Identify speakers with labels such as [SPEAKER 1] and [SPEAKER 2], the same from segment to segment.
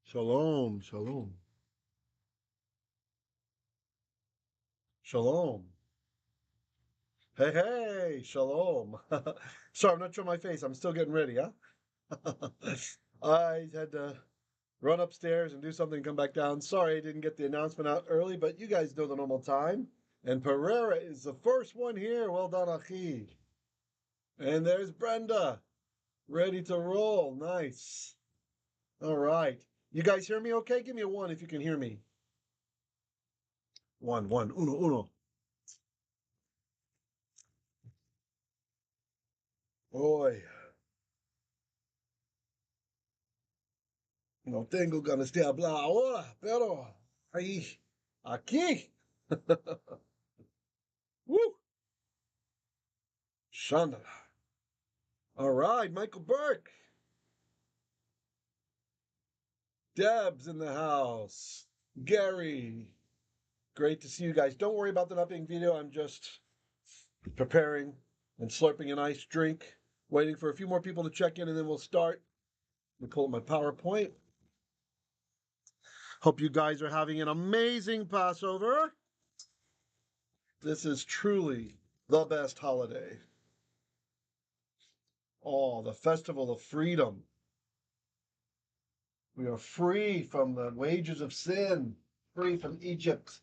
[SPEAKER 1] Shalom, shalom. Shalom. Hey, hey, shalom. Sorry, I'm not showing my face. I'm still getting ready, huh? I had to run upstairs and do something and come back down. Sorry I didn't get the announcement out early, but you guys know the normal time. And Pereira is the first one here. Well done, Achi. And there's Brenda, ready to roll. Nice. All right. You guys hear me okay? Give me a one if you can hear me. One, uno, uno. Oi. No tengo ganas de hablar ahora, pero ahí, aquí. Woo! Shana. All right, Michael Burke. Deb's in the house. Gary. Great to see you guys. Don't worry about the not being video. I'm just preparing and slurping a nice drink, waiting for a few more people to check in, and then we'll start. Let me pull up my PowerPoint. Hope you guys are having an amazing Passover. This is truly the best holiday. Oh, the festival of freedom. We are free from the wages of sin, free from Egypt.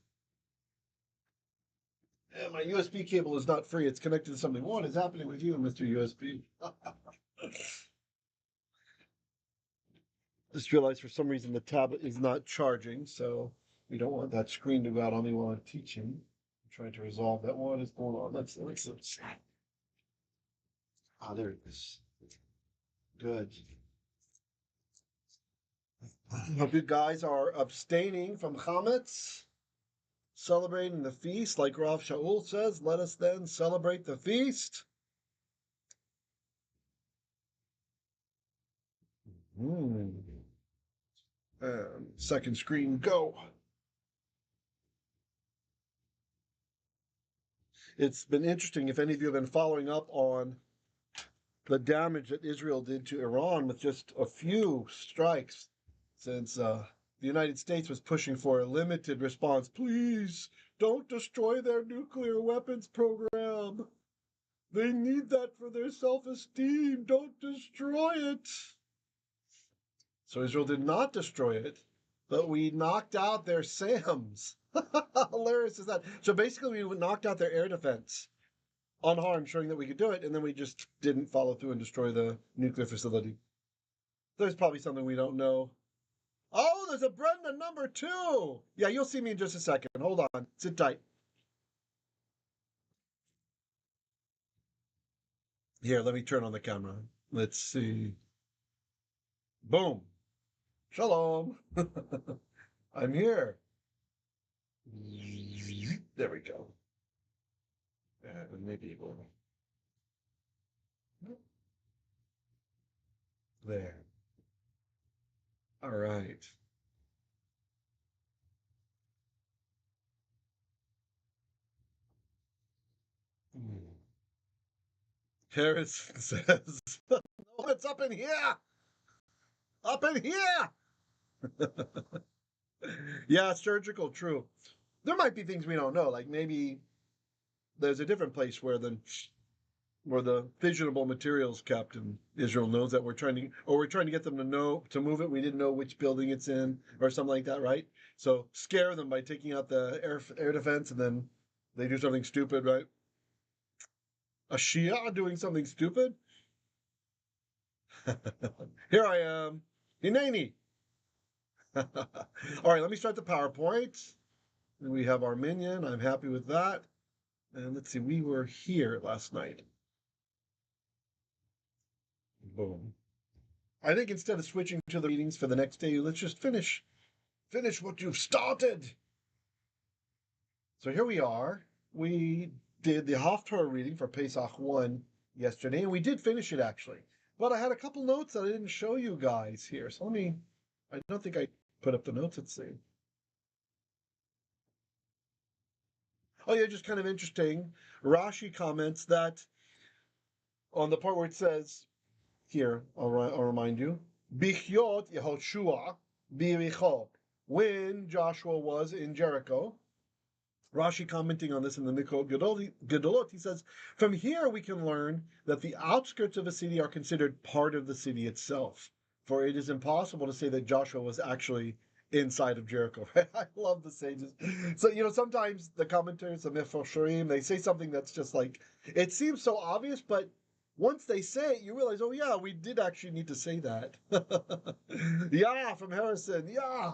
[SPEAKER 1] And my USB cable is not free. It's connected to something. What is happening with you, Mr. USB? Just realized for some reason the tablet is not charging, so we don't want that screen to go out on me while I'm teaching. I'm trying to resolve that. What is going on? Let's see. Ah, there it is. Good. Hope you guys are abstaining from chametz, celebrating the feast. Like Rav Shaul says, let us then celebrate the feast. Second screen, go. It's been interesting if any of you have been following up on the damage that Israel did to Iran with just a few strikes, since the United States was pushing for a limited response. Please don't destroy their nuclear weapons program. They need that for their self-esteem. Don't destroy it. So Israel did not destroy it, but we knocked out their SAMs. Hilarious is that? So basically, we knocked out their air defense unharmed, showing that we could do it, and then we just didn't follow through and destroy the nuclear facility. There's probably something we don't know. Oh, there's a Brenda number 2. Yeah, you'll see me in just a second. Hold on. Sit tight. Here, let me turn on the camera. Let's see. Boom. Shalom. I'm here. There we go. And maybe we'll... There. All right. Harris says, no, it's up in here. Up in here. Yeah, surgical, true. There might be things we don't know, like maybe there's a different place where the fissionable materials kept, and Israel knows that we're trying to get them to move it. We didn't know which building it's in or something like that, right? So scare them by taking out the air defense, and then they do something stupid, right? A Shia doing something stupid? Here I am. Hineini. All right, let me start the PowerPoint. And we have our minion. I'm happy with that. And let's see, we were here last night. Boom. I think instead of switching to the readings for the next day, let's just finish what you've started. So here we are. We did the Haftarah reading for Pesach 1 yesterday, and we did finish it actually. But I had a couple notes that I didn't show you guys here. So I don't think I put up the notes. Let's see. Oh yeah, just kind of interesting. Rashi comments that on the part where it says, here, I'll remind you, Bichyot Yehoshua Biricho. When Joshua was in Jericho, Rashi commenting on this in the Mikro Gedolot, he says, from here we can learn that the outskirts of a city are considered part of the city itself, for it is impossible to say that Joshua was actually inside of Jericho. I love the sages. So, sometimes the commentators, the Mephosherim, they say something that's just like, it seems so obvious, but once they say it, you realize, oh yeah, we did actually need to say that. Yeah, from Harrison, yeah.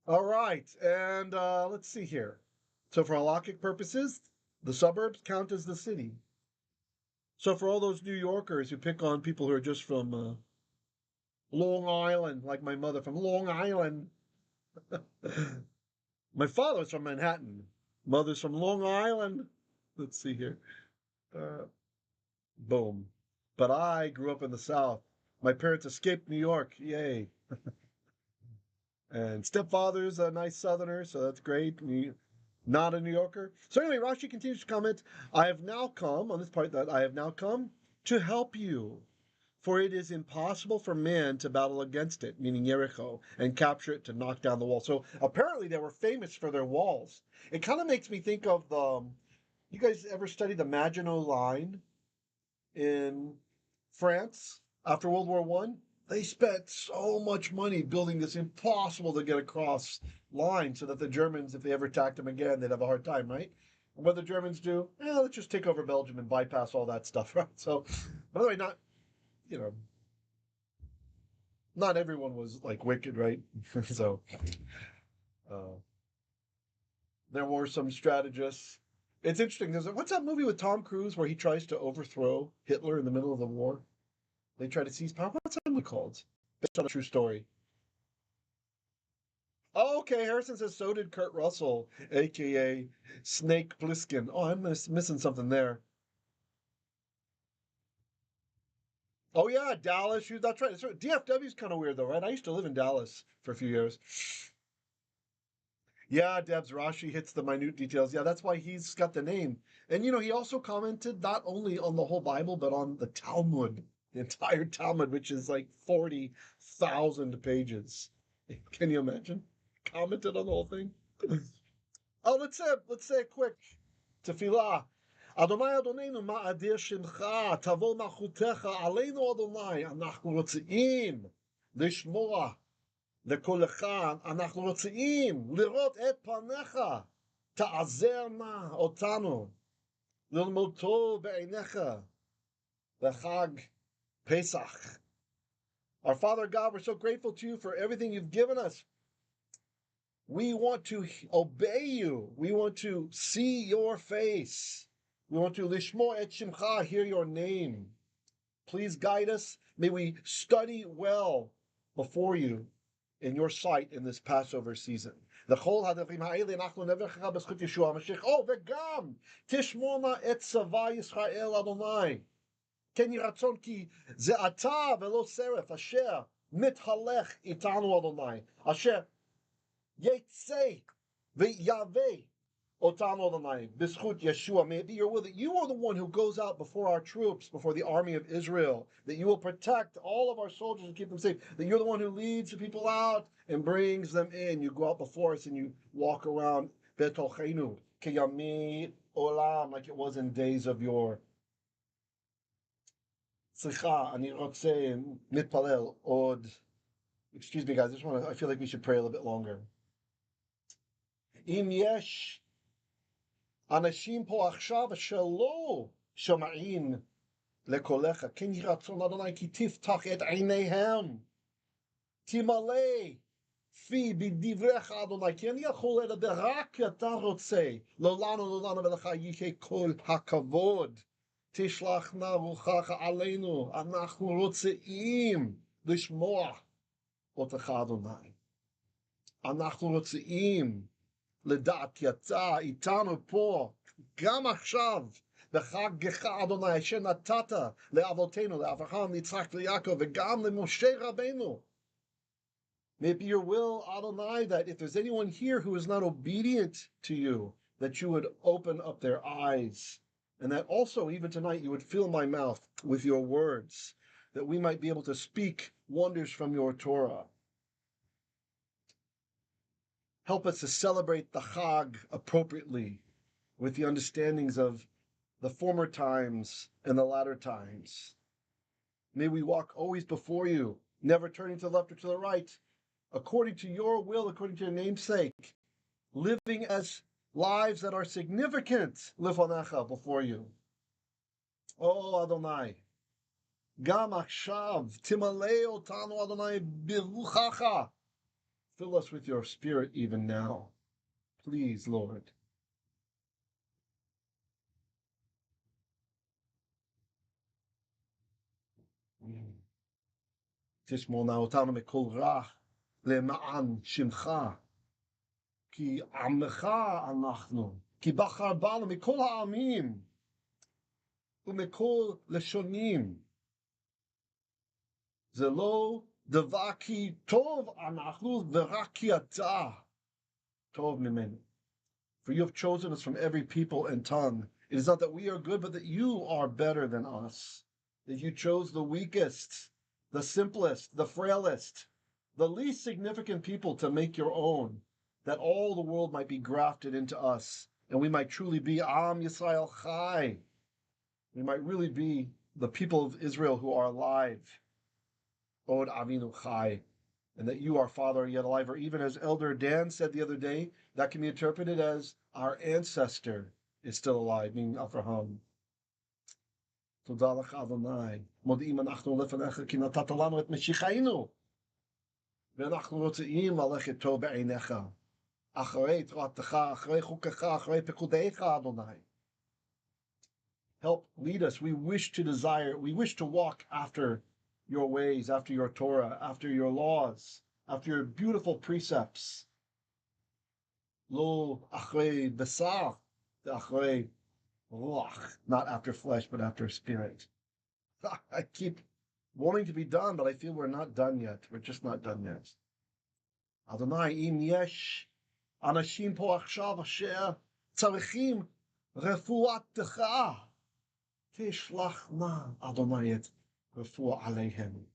[SPEAKER 1] All right, and let's see here. So for halakhic purposes, the suburbs count as the city. So for all those New Yorkers who pick on people who are just from Long Island, like my mother from Long Island. My father's from Manhattan. Mother's from Long Island. Let's see here. Boom. But I grew up in the South. My parents escaped New York. Yay. And stepfather's a nice Southerner, so that's great. Not a New Yorker. So anyway, Rashi continues to comment, I have now come, on this part, that I have now come to help you. For it is impossible for man to battle against it, meaning Jericho, and capture it to knock down the wall. So apparently they were famous for their walls. It kind of makes me think of you guys ever study the Maginot Line in France after World War One? They spent so much money building this impossible to get across line so that the Germans, if they ever attacked them again, they'd have a hard time, right? And what the Germans do? Let's just take over Belgium and bypass all that stuff, right? So, by the way, not everyone was like wicked, right? So, there were some strategists. It's interesting. What's that movie with Tom Cruise where he tries to overthrow Hitler in the middle of the war? They try to seize power. What's that movie called? Based on a true story. Oh, okay. Harrison says so did Kurt Russell, aka Snake Plissken. Oh, I'm missing something there. Oh yeah, Dallas. That's right. DFW is kind of weird though, right? I used to live in Dallas for a few years. Yeah, Debs, Rashi hits the minute details. Yeah, that's why he's got the name. And he also commented not only on the whole Bible, but on the Talmud, the entire Talmud, which is like 40,000 pages. Can you imagine? Commented on the whole thing. Oh, let's say a quick tefillah. Adonai Adonenu ma'adir shimcha, tavo malchutecha, aleinu Adonai, אנחנו רוצים לשמוע לכל אחד, אנחנו רוצים לראות את פניך, תעזר נא אותנו, ללמוד טוב בעיניך, לחג Pesach. Our Father God, we're so grateful to you for everything you've given us. We want to obey you. We want to see your face. We want to lishmo et shimcha, hear your name. Please guide us. May we study well before you in your sight in this Passover season. לכל הדברים האלה אנחנו נברכך בזכות ישוע המשיח. וגם תשמור נא את צבא ישראל אדוני. כן יהי רצון כי זה אתה ולא שרף אשר מתהלך איתנו אדוני. אשר יצא ויבא אותנו אדוני בזכות ישוע. May it be your will that you are the one who goes out before our troops, before the army of Israel, that you will protect all of our soldiers and keep them safe, that you're the one who leads the people out and brings them in. You go out before us and you walk around betochenu kiyami olam, like it was in days of yore. Slicha, ani rotze mitpalel od. Excuse me, guys. I feel like we should pray a little bit longer. Im yesh אנשים פה עכשיו שלא שומעים לקולך, כן יהי רצון אדוני כי תפתח את עיניהם, תמלא פי בדבריך אדוני, כי אני יכול לדבר רק כי אתה רוצה, לא לנו ולך יהיה כל הכבוד, תשלח נא רוחך עלינו, אנחנו רוצים לשמוע אותך אדוני, אנחנו רוצים לדעת יצא איתנו פה, גם עכשיו, בחגך אדוני, אשר נתת לאבותינו, לאברהם, ליצחק ויעקב, וגם למשה רבנו. May it be your will, Adonai, that if there's anyone here who is not obedient to you, that you would open up their eyes, and that also, even tonight, you would fill my mouth with your words, that we might be able to speak wonders from your Torah. Help us to celebrate the Chag appropriately, with the understandings of the former times and the latter times. May we walk always before you, never turning to the left or to the right, according to your will, according to your namesake, living as lives that are significant, lifanecha, before you. Oh Adonai, gam achshav timalei otanu Adonai biruchacha. Fill us with your spirit even now, please, Lord. תשמור נא אותנו מכל רע למען שמך, כי עמך אנחנו, כי בחר בנו מכל העמים ומכל לשונים. זה לא דבר כי טוב אנחנו ורק כי אתה טוב ממנו. For you have chosen us from every people and tongue. It is not that we are good, but that you are better than us. That you chose the weakest, the simplest, the frailest, the least significant people to make your own, that all the world might be grafted into us, and we might truly be Am Yisrael Chai. We might really be the people of Israel who are alive. Od Avinu Chai. And that you, our Father, are yet alive. Or even as Elder Dan said the other day, that can be interpreted as our ancestor is still alive, meaning Avraham. תודה לך אדוני, מודיעים אנחנו לפניך כי נתת לנו את משיחנו, ואנחנו רוצים ללכת טוב בעיניך, אחרי תורתך, אחרי חוקך, אחרי פקודיך אדוני. Help lead us. We wish to walk after your ways, after your Torah, after your laws, after your beautiful precepts. Lo achrei besar, achrei ruach, not after flesh, but after spirit. I keep wanting to be done, but I feel we're not done yet. We're just not done yet. Adonai, im yesh anashim po achshav asher tzarichim refuatecha, tishlach na Adonai et refuah aleihem.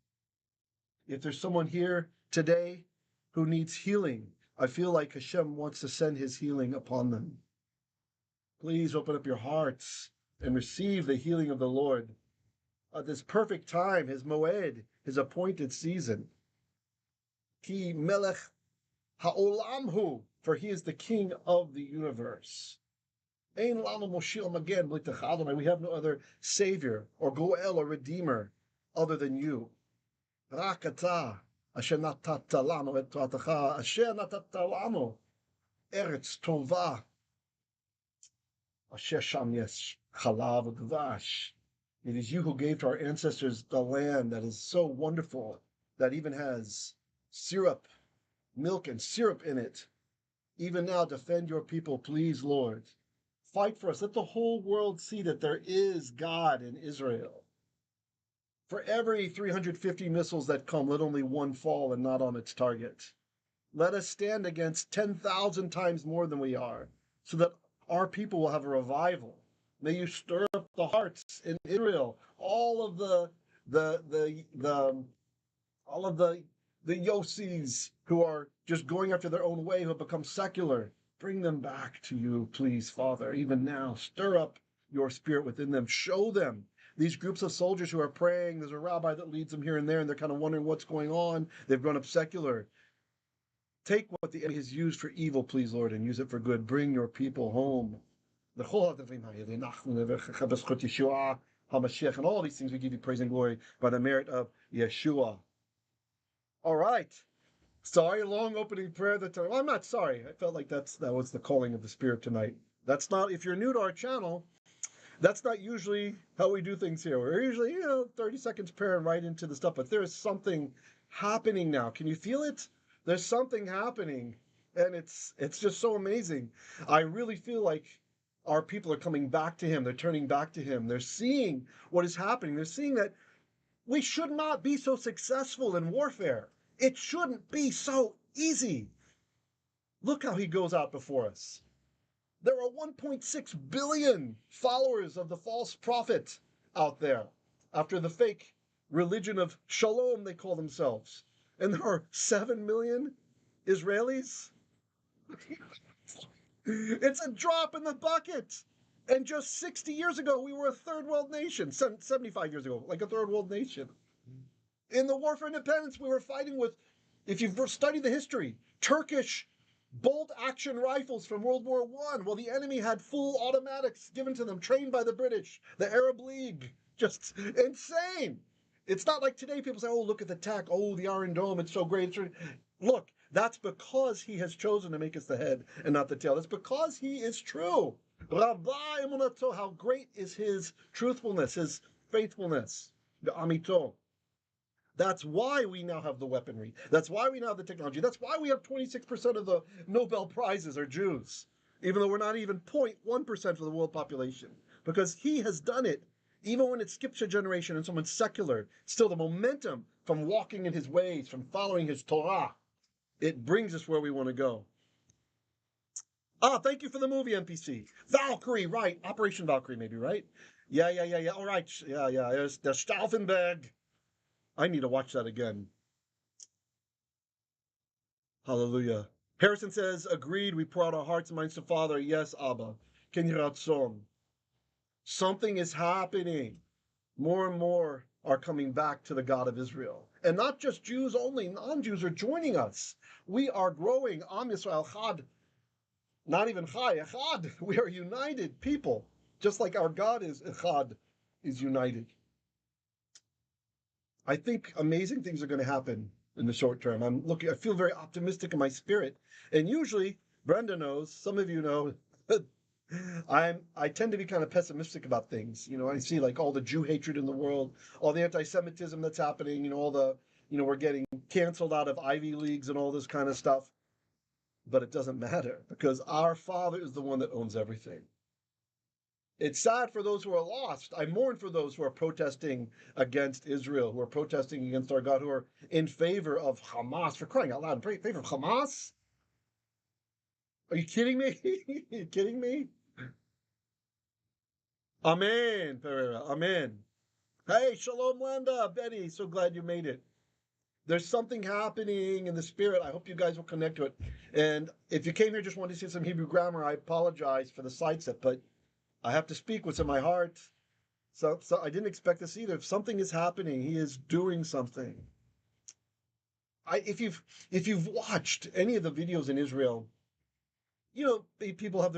[SPEAKER 1] If there's someone here today who needs healing, I feel like Hashem wants to send his healing upon them. Please open up your hearts and receive the healing of the Lord at this perfect time, his moed, his appointed season. Ki melech ha'olam hu, for he is the king of the universe. Ein lanu moshil magen b'litach Adonai. We have no other savior or goel or redeemer other than you. Rak atah asher natata lanu et toratecha, asher natata lanu eretz tova, asher sham yesh chalav udvash. It is you who gave to our ancestors the land that is so wonderful, that even has syrup, milk and syrup in it. Even now, defend your people, please, Lord. Fight for us. Let the whole world see that there is God in Israel. For every 350 missiles that come, let only one fall and not on its target. Let us stand against 10,000 times more than we are, so that our people will have a revival. May you stir up the hearts in Israel. All of the Yosis who are just going after their own way, who have become secular, bring them back to you, please, Father. Even now, stir up your spirit within them. Show them these groups of soldiers who are praying. There's a rabbi that leads them here and there, and they're kind of wondering what's going on. They've grown up secular. Take what the enemy has used for evil, please, Lord, and use it for good. Bring your people home. And all these things we give you praise and glory by the merit of Yeshua. All right. Sorry, long opening prayer. Well, I'm not sorry. I felt like that was the calling of the Spirit tonight. That's not, if you're new to our channel, that's not usually how we do things here. We're usually, 30 seconds prayer and right into the stuff. But there is something happening now. Can you feel it? There's something happening. And it's just so amazing. I really feel like our people are coming back to him. They're turning back to him. They're seeing what is happening. They're seeing that we should not be so successful in warfare. It shouldn't be so easy. Look how he goes out before us. There are 1.6 billion followers of the false prophet out there after the fake religion of Shalom, they call themselves. And there are 7 million Israelis. It's a drop in the bucket. And just 60 years ago, we were a third world nation. 75 years ago, like a third world nation. In the War for Independence, we were fighting with, if you've studied the history, Turkish bolt-action rifles from World War I. Well, the enemy had full automatics given to them, trained by the British, the Arab League. Just insane. It's not like today people say, oh, look at the tech. Oh, the Iron Dome, it's so great. Look, that's because he has chosen to make us the head and not the tail. That's because he is true. How great is his truthfulness, his faithfulness, the amito. That's why we now have the weaponry. That's why we now have the technology. That's why we have 26% of the Nobel Prizes are Jews, even though we're not even 0.1% of the world population, because he has done it. Even when it skips a generation and someone's secular, still the momentum from walking in his ways, from following his Torah, it brings us where we want to go. Thank you for the movie, NPC. Valkyrie, right. Operation Valkyrie, maybe, right? Yeah. All right. Yeah. There's the Stauffenberg. I need to watch that again. Hallelujah. Harrison says, agreed, we pour out our hearts and minds to Father. Yes, Abba. Ken Yiratzon. Something is happening. More and more are coming back to the God of Israel. And not just Jews only, non-Jews are joining us. We are growing. Am Yisrael Chad. Not even Chai, Echad. We are united people. Just like our God is Echad, is united. I think amazing things are going to happen in the short term. I feel very optimistic in my spirit. And usually, Brenda knows, some of you know, I tend to be kind of pessimistic about things. You know, I see like all the Jew hatred in the world, all the anti-Semitism that's happening, we're getting canceled out of Ivy Leagues and all this kind of stuff. But it doesn't matter because our Father is the one that owns everything. It's sad for those who are lost. I mourn for those who are protesting against Israel, who are protesting against our God, who are in favor of Hamas, for crying out loud, in favor of Hamas? Are you kidding me? Are you kidding me? Amen, Pereira. Amen. Hey, Shalom, Landa, Betty. So glad you made it. There's something happening in the spirit. I hope you guys will connect to it. And if you came here just wanted to see some Hebrew grammar, I apologize for the sidestep, but I have to speak what's in my heart. So I didn't expect this either. If something is happening, he is doing something. If you've watched any of the videos in Israel, people have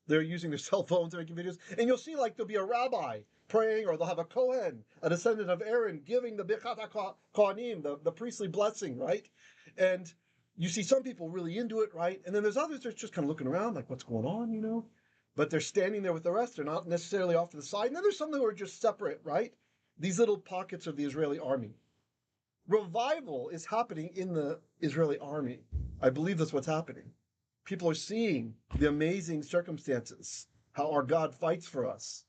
[SPEAKER 1] they're using their cell phones and making videos, and you'll see like there'll be a rabbi praying, or they'll have a Kohen, a descendant of Aaron, giving the Birkat HaKohanim, the priestly blessing, right? And you see some people really into it, right? And then there's others that are just kind of looking around like, what's going on, But they're standing there with the rest. They're not necessarily off to the side. And then there's some who are just separate, right? These little pockets of the Israeli army. Revival is happening in the Israeli army. I believe that's what's happening. People are seeing the amazing circumstances, how our God fights for us.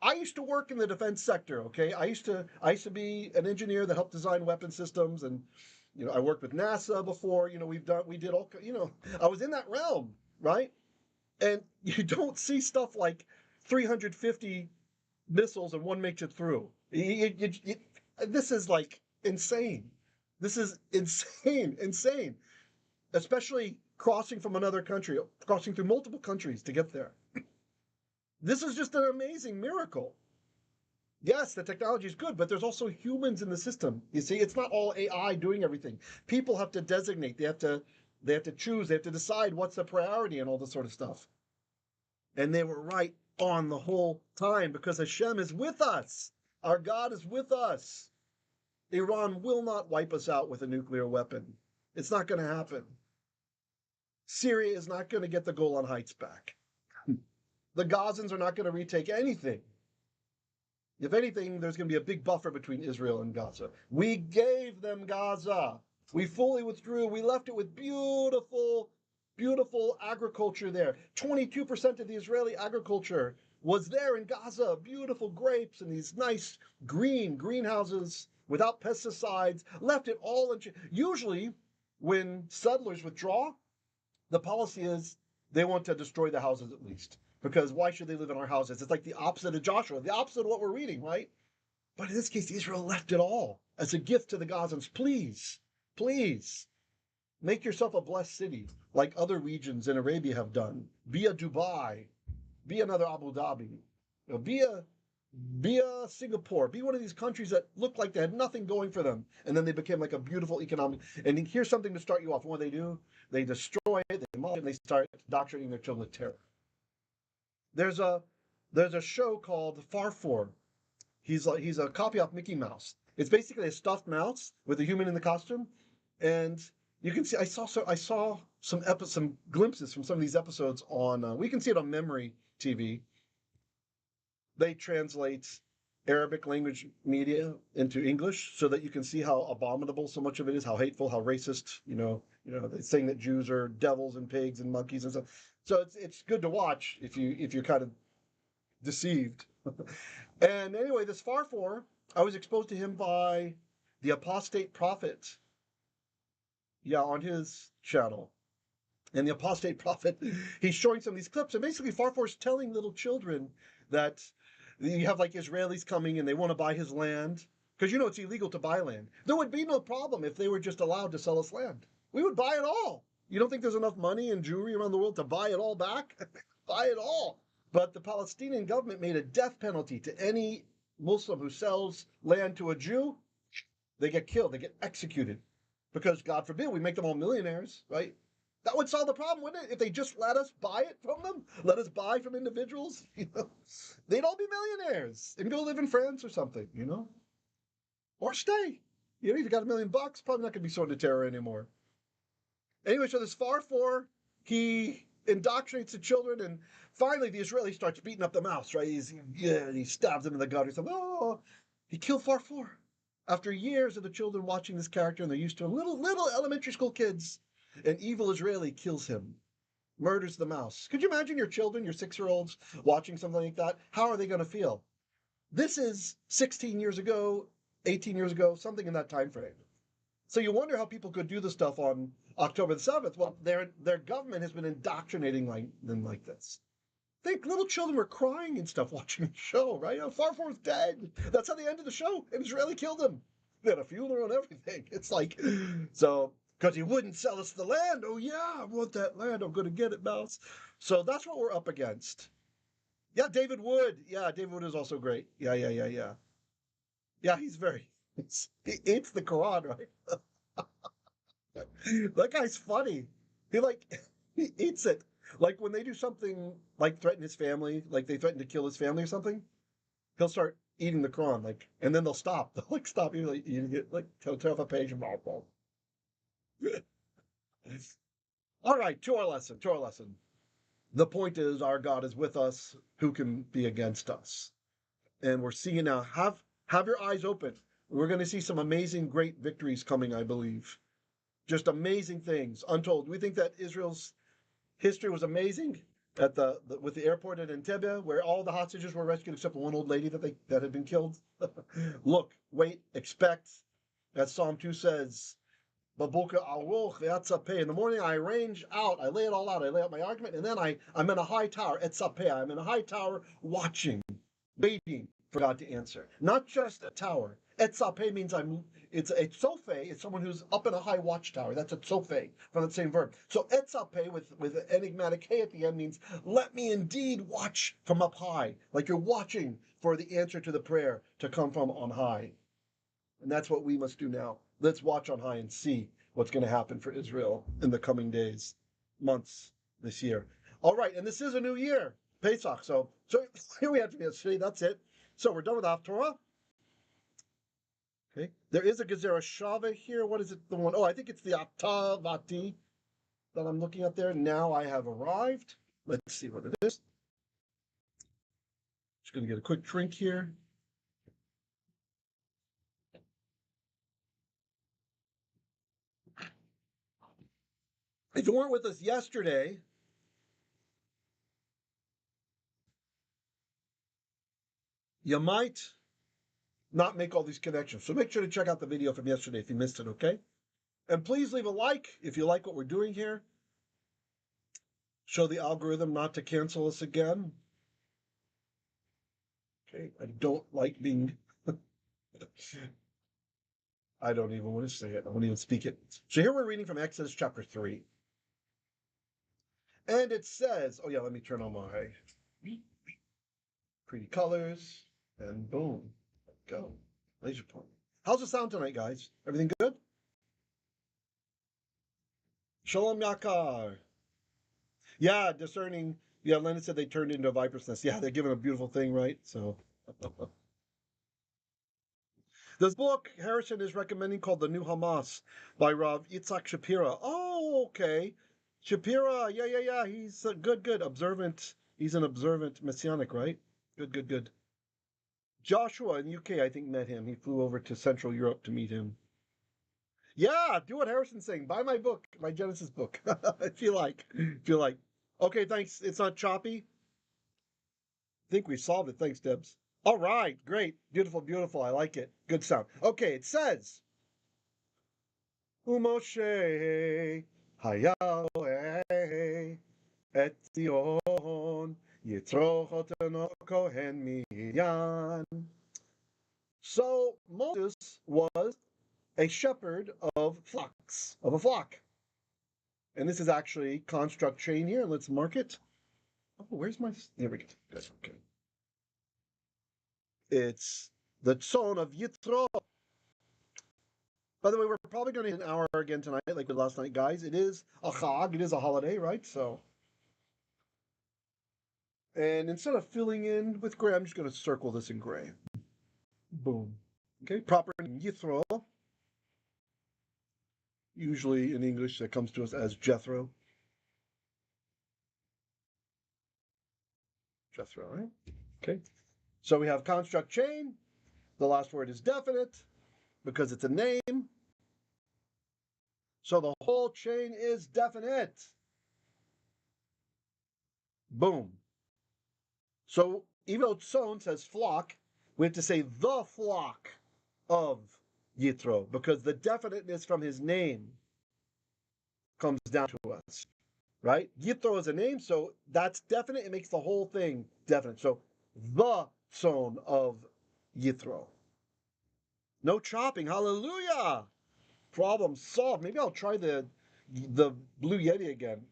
[SPEAKER 1] I used to work in the defense sector, okay? I used to be an engineer that helped design weapon systems, and I worked with NASA before. We did all. I was in that realm, right? And you don't see stuff like 350 missiles and one makes it through. This is like insane. This is insane. Especially crossing from another country, crossing through multiple countries to get there. This is just an amazing miracle. Yes, the technology is good, but there's also humans in the system. You see, it's not all AI doing everything. People have to designate. They have to choose. They have to decide what's the priority and all this sort of stuff. And they were right on the whole time because Hashem is with us. Our God is with us. Iran will not wipe us out with a nuclear weapon. It's not going to happen. Syria is not going to get the Golan Heights back. The Gazans are not going to retake anything. If anything, there's going to be a big buffer between Israel and Gaza. We gave them Gaza. We fully withdrew. We left it with beautiful agriculture there. 22% of the Israeli agriculture was there in Gaza. Beautiful grapes and these nice greenhouses without pesticides. Left it all in. Usually, when settlers withdraw, the policy is They want to destroy the houses at least. Because why should they live in our houses? It's like the opposite of Joshua, the opposite of what we're reading, right? But in this case, Israel left it all as a gift to the Gazans. Please, please, make yourself a blessed city like other regions in Arabia have done. Be a Dubai, be another Abu Dhabi, be a Singapore, be one of these countries that looked like they had nothing going for them, and then they became like a beautiful economic. And here's something to start you off. What do? They destroy it, they demolish it, and they start indoctrinating their children with terror. There's a show called Farfor. He's a copy of Mickey Mouse. It's basically a stuffed mouse with a human in the costume, and you can see. I saw some glimpses from some of these episodes on. We can see it on Memory TV. They translate Arabic language media into English so that you can see how abominable so much of it is, how hateful, how racist. They're saying that Jews are devils and pigs and monkeys and stuff. So it's good to watch if you're kind of deceived. And anyway, this Farfor, I was exposed to him by the apostate prophet. Yeah, on his channel. And the apostate prophet, he's showing some of these clips, and basically Farfor's telling little children that you have like Israelis coming and they want to buy his land, because it's illegal to buy land. There would be no problem if they were just allowed to sell us land. We would buy it all. You don't think there's enough money and Jewry around the world to buy it all back? Buy it all. But the Palestinian government made a death penalty to any Muslim who sells land to a Jew. They get killed, they get executed. Because God forbid we make them all millionaires, right? That would solve the problem, wouldn't it? If they just let us buy it from them, let us buy from individuals, they'd all be millionaires and go live in France or something, or stay. If you got $1 million, probably not going to be sort of terror anymore. Anyway, so this Farfor, he indoctrinates the children, and finally the Israeli starts beating up the mouse, right? He stabs him in the gut or something. Oh, he killed Farfor. After years of the children watching this character, and they're used to him, little elementary school kids, an evil Israeli kills him, murders the mouse. Could you imagine your children, your 6-year-olds, watching something like that? How are they going to feel? This is 16 years ago, 18 years ago, something in that time frame. So you wonder how people could do this stuff on October the 7th. Well, their government has been indoctrinating them like this. Think little children were crying and stuff watching the show, right? Farfor's dead. That's how they ended the show. An Israeli killed him. They had a funeral and everything. It's like, so, because he wouldn't sell us the land. Oh yeah, I want that land. I'm going to get it, mouse. So that's what we're up against. Yeah, David Wood. Yeah, David Wood is also great. Yeah. Yeah, he eats the Quran, right? That guy's funny. He eats it. Like when they do something like threaten his family, like they threaten to kill his family or something, he'll start eating the Quran, and then they'll stop. They'll stop eating it, tear off a page and mouthful. All right, to our lesson. The point is, our God is with us. Who can be against us? And we're seeing now. Have your eyes open. We're going to see some amazing, great victories coming, I believe. Just amazing things, untold. We think that Israel's history was amazing with the airport at Entebbe, where all the hostages were rescued except one old lady that had been killed. Look, wait, expect. As Psalm 2 says, in the morning I arrange out, I lay it all out, I lay out my argument, and then I'm in a high tower, I'm in a high tower watching, waiting for God to answer. Not just a tower. Etzape means it's a tzofe, it's someone who's up in a high watchtower. That's a tzofe from that same verb. So etzape with an enigmatic hey at the end means let me indeed watch from up high, like you're watching for the answer to the prayer to come from on high. And that's what we must do now. Let's watch on high and see what's going to happen for Israel in the coming days, months, this year. All right, and this is a new year, Pesach. So here we have yesterday. That's it. So we're done with Haftorah. Okay, there is a Gezerah Shaveh here. What is it? The one? Oh, I think it's the Atavati that I'm looking at there. Now I have arrived. Let's see what it is. Just going to get a quick drink here. If you weren't with us yesterday, you might not make all these connections. So make sure to check out the video from yesterday if you missed it, okay? And please leave a like if you like what we're doing here. show the algorithm not to cancel us again. Okay, I don't like being... I don't even want to say it. I won't even speak it. So here we're reading from Exodus chapter 3. And it says, oh yeah, let me turn on my pretty colors, and boom, go. Laser point. How's the sound tonight, guys? Everything good? Shalom Yakar. Yeah, discerning. Yeah, Leonard said they turned into a viper's nest. Yeah, they're giving a beautiful thing, right? So... This book, Harrison is recommending, called The New Hamas by Rav Yitzhak Shapira. Oh, okay. Shapira, yeah. He's good. Observant. He's an observant Messianic, right? Good. Joshua in UK, I think, met him. He flew over to Central Europe to meet him. Yeah, do what Harrison's saying. Buy my book, my Genesis book. If you like. Okay, thanks. It's not choppy. I think we solved it. Thanks, Debs. All right, great. Beautiful. I like it. Good sound. Okay, it says, Umoshe hayao et Zion Yitro chotni kohen miyan. So Moses was a shepherd of flocks, of a flock. And this is actually construct chain here. Let's mark it. Oh, where's my... There we go. Good, okay. It's the son of Yitro. By the way, we're probably going to need an hour again tonight, like we did last night, guys. It is a chag. It is a holiday, right? So, and instead of filling in with gray, I'm just going to circle this in gray. Boom. Okay, proper name, Yitro. Usually in English, that comes to us as Jethro. Jethro, right? Okay. So we have construct chain. The last word is definite because it's a name. So the whole chain is definite. Boom. So even though tzon says flock, we have to say the flock of Yitro because the definiteness from his name comes down to us, right? Yitro is a name, so that's definite. It makes the whole thing definite. So the tzon of Yitro. No chopping. Hallelujah. Problem solved. Maybe I'll try the Blue Yeti again.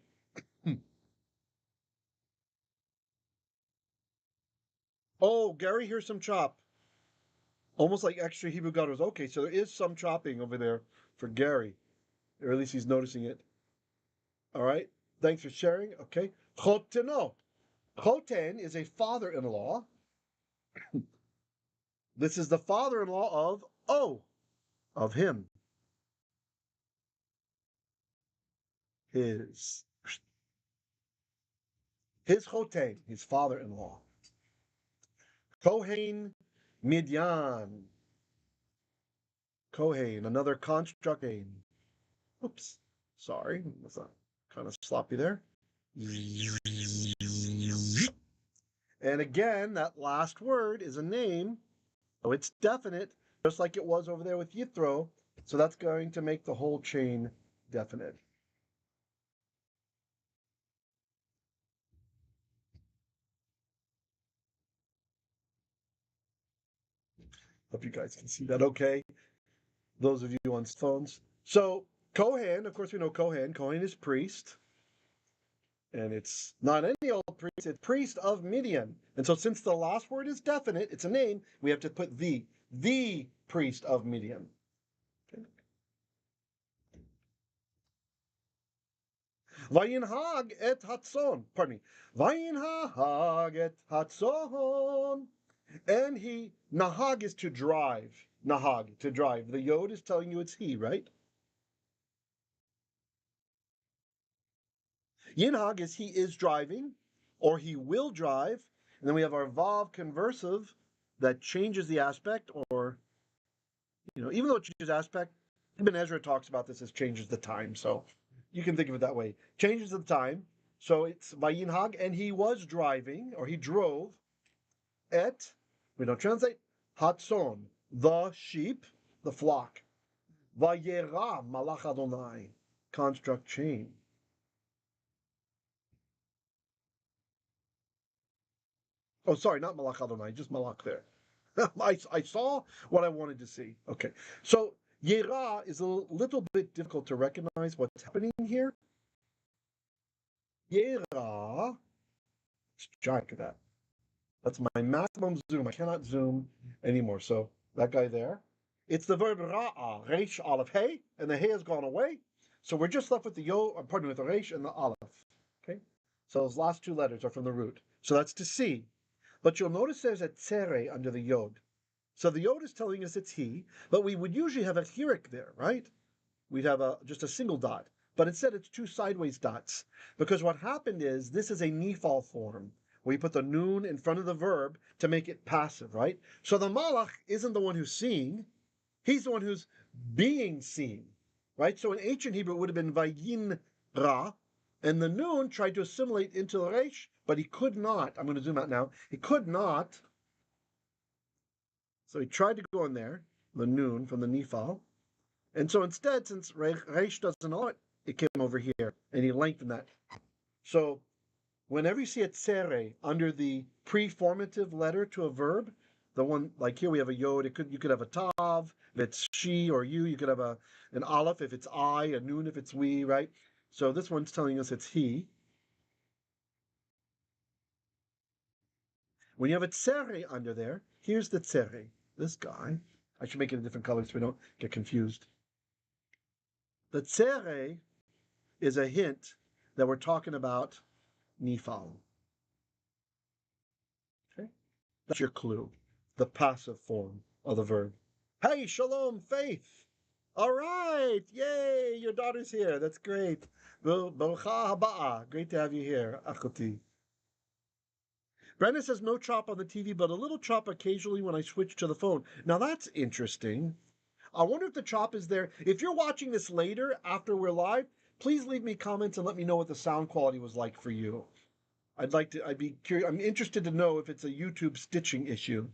[SPEAKER 1] Oh, Gary, here's some chop. Almost like extra Hebrew gutters. Okay, so there is some chopping over there for Gary. Or at least he's noticing it. All right. Thanks for sharing. Okay. Chotno. Choten is a father-in-law. This is the father-in-law of him. His choten, his father-in-law. Kohen Midyan. Kohen, another construct name. Oops, sorry, was kind of sloppy there. And again, that last word is a name, so it's definite, just like it was over there with Yitro. So that's going to make the whole chain definite. Hope you guys can see that okay. Those of you on phones. So Kohen, of course we know Kohen. Kohen is priest. And it's not any old priest, it's priest of Midian. And so since the last word is definite, it's a name, we have to put the priest of Midian. Okay. Vayinhag et hatzon. Pardon me. Vayinhag et hatzon. And he, nahag is to drive. Nahag, to drive. The yod is telling you it's he, right? Yinhag is he is driving, or he will drive. And then we have our vav conversive that changes the aspect, or, even though it changes aspect, Ibn Ezra talks about this as changes the time. So you can think of it that way. Changes the time. So it's vayinhag, and he was driving, or he drove, we don't translate, hatzon, the sheep, the flock. Vayeira, malakh Adonai, construct chain. Oh, sorry, not malakh Adonai, just malakh there. I saw what I wanted to see. Okay, so Yirah is a little bit difficult to recognize what's happening here. Yirah, let's check that. That's my maximum zoom. I cannot zoom anymore. So that guy there, it's the verb ra'a, reish, aleph, hey, and the hey has gone away. So we're just left with the with the reish and the aleph. Okay, so those last two letters are from the root. So that's to see. But you'll notice there's a tsere under the yod. So the yod is telling us it's he, but we would usually have a hirik there, right? We'd have just a single dot. But instead it's two sideways dots. Because what happened is this is a nifal form, where you put the noon in front of the verb to make it passive, right? So the malakh isn't the one who's seeing, he's the one who's being seen, right? So in ancient Hebrew it would have been vayeira, and the noon tried to assimilate into the resh, but he could not. I'm going to zoom out now. He could not. So he tried to go in there, the noon from the nifal. And so instead, since resh doesn't know it came over here, and he lengthened that. So whenever you see a tsere under the preformative letter to a verb, the one like here we have a yod, you could have a tav if it's she or you could have an aleph if it's I, a noon if it's we, right? So this one's telling us it's he. When you have a tsere under there, here's the tsere, this guy. I should make it a different color so we don't get confused. The tsere is a hint that we're talking about nifal. Okay? That's your clue, the passive form of the verb. Hey, shalom, Faith. All right, yay, your daughter's here. That's great. Barucha haba. Great to have you here, achoti. Brenda says no chop on the TV, but a little chop occasionally when I switch to the phone. Now that's interesting. I wonder if the chop is there. If you're watching this later, after we're live, please leave me comments and let me know what the sound quality was like for you. I'd be curious. I'm interested to know if it's a YouTube stitching issue.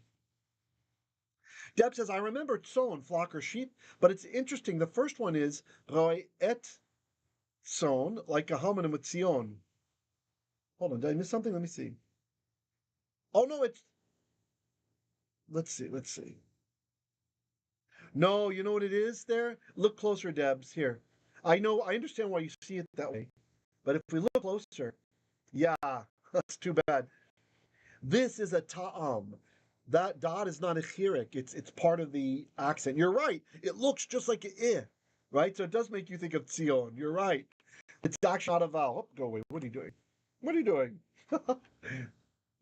[SPEAKER 1] Deb says, I remember tzon, flock or sheep, but it's interesting. The first one is roi et tzon, like a homonym with tzion. Hold on, did I miss something? Let me see. Oh no, let's see. No, you know what it is there? Look closer, Debs, here. I understand why you see it that way. But if we look closer, yeah, that's too bad. This is a ta'am. That dot is not a chirik. It's part of the accent. You're right. It looks just like an I, right? So it does make you think of tzion. You're right. It's actually not a vowel. Oh, go away. What are you doing? What are you doing?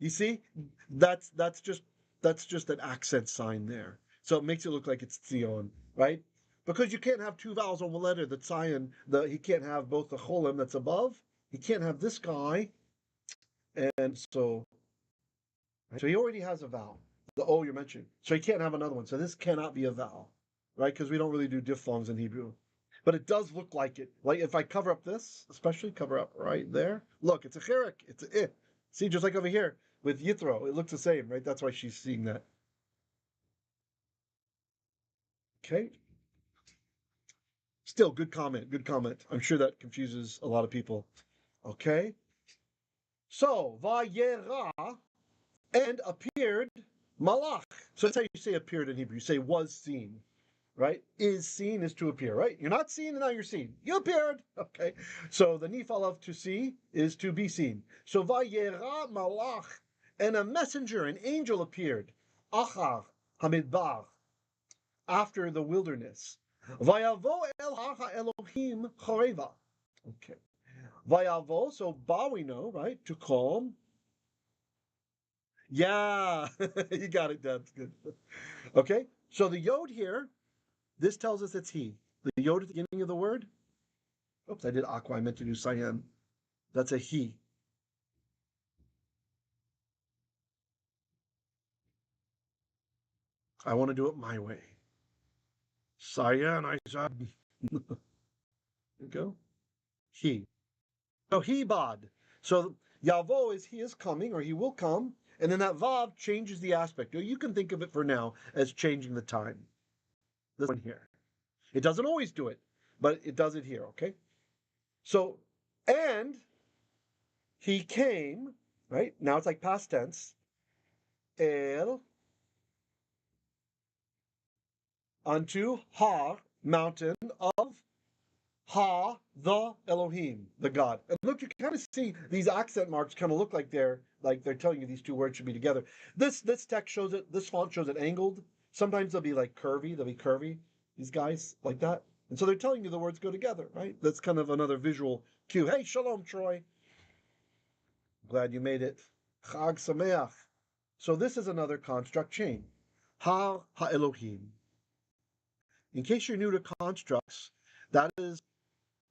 [SPEAKER 1] You see? That's just an accent sign there. So it makes it look like it's tzion, right? Because you can't have two vowels on one letter. The tzion, he can't have both the cholim that's above. He can't have this guy. And so he already has a vowel. The O you're mentioning. So he can't have another one. So this cannot be a vowel, right? Because we don't really do diphthongs in Hebrew. But it does look like it. Like if I cover up this, especially cover up right there. Look, it's a chirik. It's a I. See, just like over here with Yitro, it looks the same, right? That's why she's seeing that. Okay. Still, good comment. Good comment. I'm sure that confuses a lot of people. Okay. So, vayeira and appeared malakh. So that's how you say appeared in Hebrew. You say was seen, right? Is seen is to appear, right? You're not seen and now you're seen. You appeared. Okay. So the nifal of to see is to be seen. So vayeira malakh, and a messenger, an angel appeared. Achar hamidbar, after the wilderness. Vayavo el ha-elohim choreva. Okay. Vayavo, so ba we know, right? To calm. Yeah, you got it, Deb. Good. Okay, so the yod here, this tells us it's he. The yod at the beginning of the word. Oops, I did aqua. I meant to do cyan. That's a he. I want to do it my way. Cyan, I said. There you go. He. So he bod. So yavo is he is coming, or he will come. And then that vav changes the aspect. You can think of it for now as changing the time. This one here. It doesn't always do it, but it does it here, okay? So, and he came, right? Now it's like past tense. el, unto har, mountain of ha, the Elohim, the God. And look, you kind of see these accent marks kind of look like they're telling you these two words should be together. This text shows it, this font shows it angled. Sometimes they'll be like curvy, these guys like that. And so they're telling you the words go together, right? That's kind of another visual cue. Hey, shalom, Troy. Glad you made it. Chag Sameach. So this is another construct chain. Ha-elohim. In case you're new to constructs, that is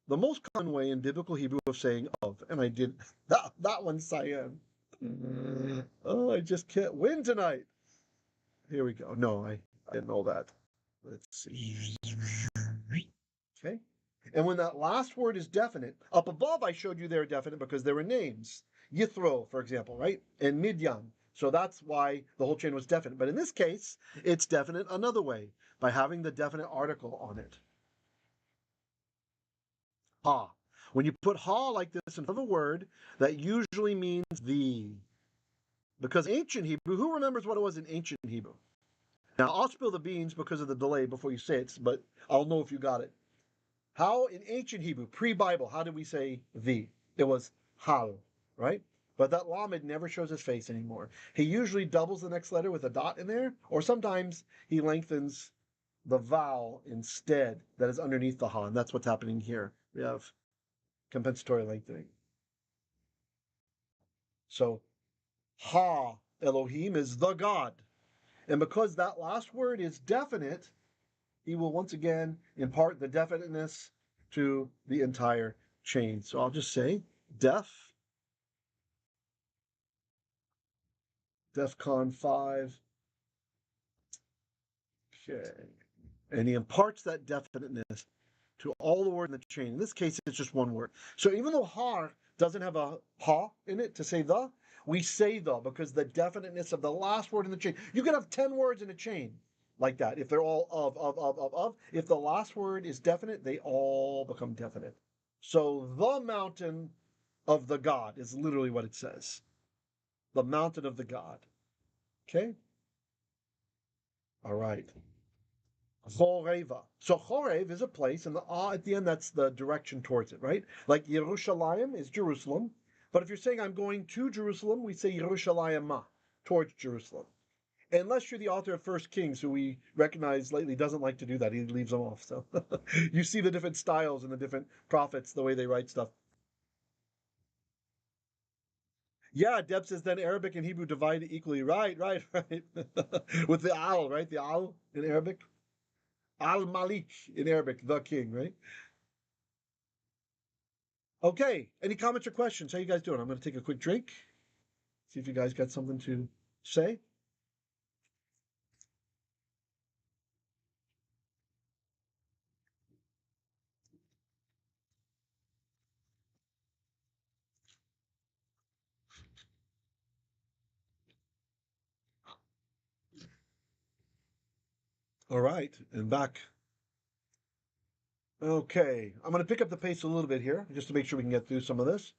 [SPEAKER 1] the most common way in biblical Hebrew of saying of. And I did that one, Cyan. Oh, I just can't win tonight. Here we go. No, I didn't know that. Let's see. Okay. And when that last word is definite, up above I showed you they're definite because there were names. Yitro, for example, right? And Midian. So that's why the whole chain was definite. But in this case, it's definite another way, by having the definite article on it. Ha. When you put ha like this in front of a word, that usually means the. Because ancient Hebrew, who remembers what it was in ancient Hebrew? Now, I'll spill the beans because of the delay before you say it, but I'll know if you got it. How in ancient Hebrew, pre-Bible, how did we say the? It was hal, right? But that lamed never shows his face anymore. He usually doubles the next letter with a dot in there, or sometimes he lengthens the vowel instead that is underneath the ha, and that's what's happening here. We have compensatory lengthening. So, ha Elohim is the God. And because that last word is definite, he will once again impart the definiteness to the entire chain. So I'll just say DEFCON 5. Okay. And he imparts that definiteness to all the words in the chain. In this case, it's just one word. So even though har doesn't have a ha in it to say the, we say the because the definiteness of the last word in the chain. You could have 10 words in a chain like that if they're all of. If the last word is definite, they all become definite. So the mountain of the God is literally what it says. The mountain of the God. Okay? All right. Choreva. So chorev is a place, and the at the end, that's the direction towards it, right? Like Yerushalayim is Jerusalem. But if you're saying I'm going to Jerusalem, we say Yerushalayim ma, towards Jerusalem. Unless you're the author of First Kings, who we recognize lately doesn't like to do that. He leaves them off. So you see the different styles and the different prophets, the way they write stuff. Yeah, Deb says then Arabic and Hebrew divide equally. Right. With the al, right? The al in Arabic. Al-Malik in Arabic, the king, right? Okay, any comments or questions? How you guys doing? I'm going to take a quick drink. See if you guys got something to say. All right, and back. Okay, I'm going to pick up the pace a little bit here, just to make sure we can get through some of this.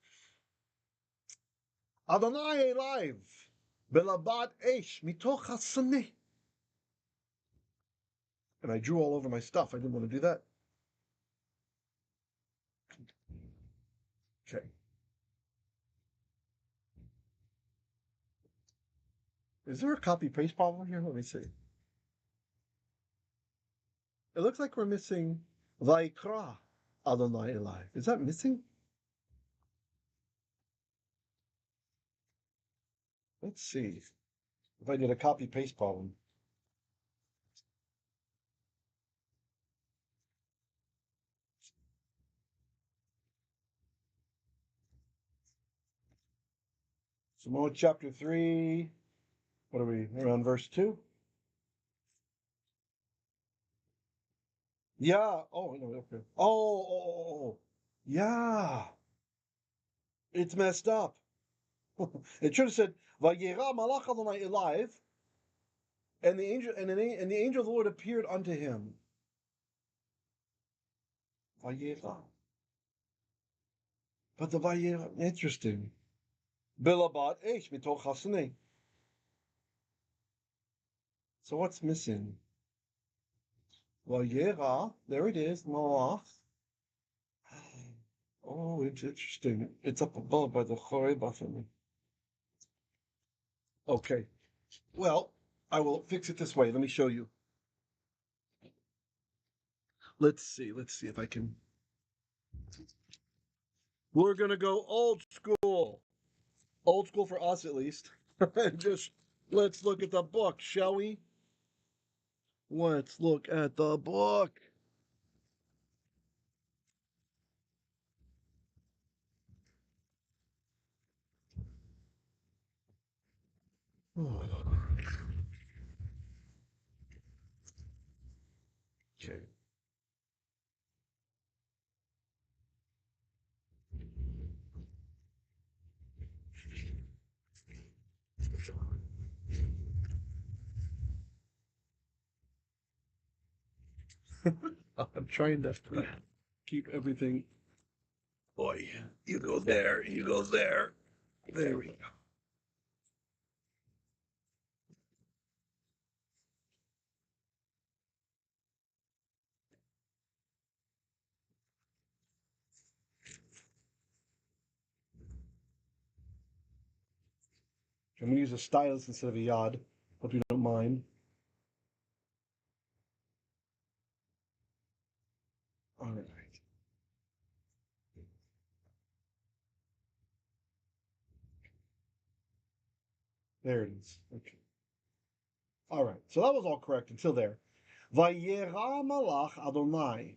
[SPEAKER 1] Adonai live, belabat eish mitokh hasneh. And I drew all over my stuff. I didn't want to do that. Okay. Is there a copy paste problem here? Let me see. It looks like we're missing Vaikra Adonai live. Is that missing? Let's see if I did a copy paste problem. Samoa chapter 3. What are we? Around verse 2? Yeah. Oh, no, okay. Oh. Yeah. It's messed up. It should have said, Vayeira malakh Adonai alive, and the angel of the Lord appeared unto him. Vayeira. But the Vayeira, interesting. Bilabat eish mitokh hasneh. So what's missing? Vayeira, there it is, malakh. Oh, it's interesting. It's up above by the chorev button. Okay. Well, I will fix it this way. Let me show you. Let's see if I can. We're gonna go old school. Old school for us at least. Just let's look at the book, shall we? Let's look at the book. Okay. I'm trying to keep everything. Boy, you go there, you go there. There we go. I'm going to use a stylus instead of a yod. Hope you don't mind. All right. There it is. Okay. All right. So that was all correct until there. Vayeira malakh Adonai.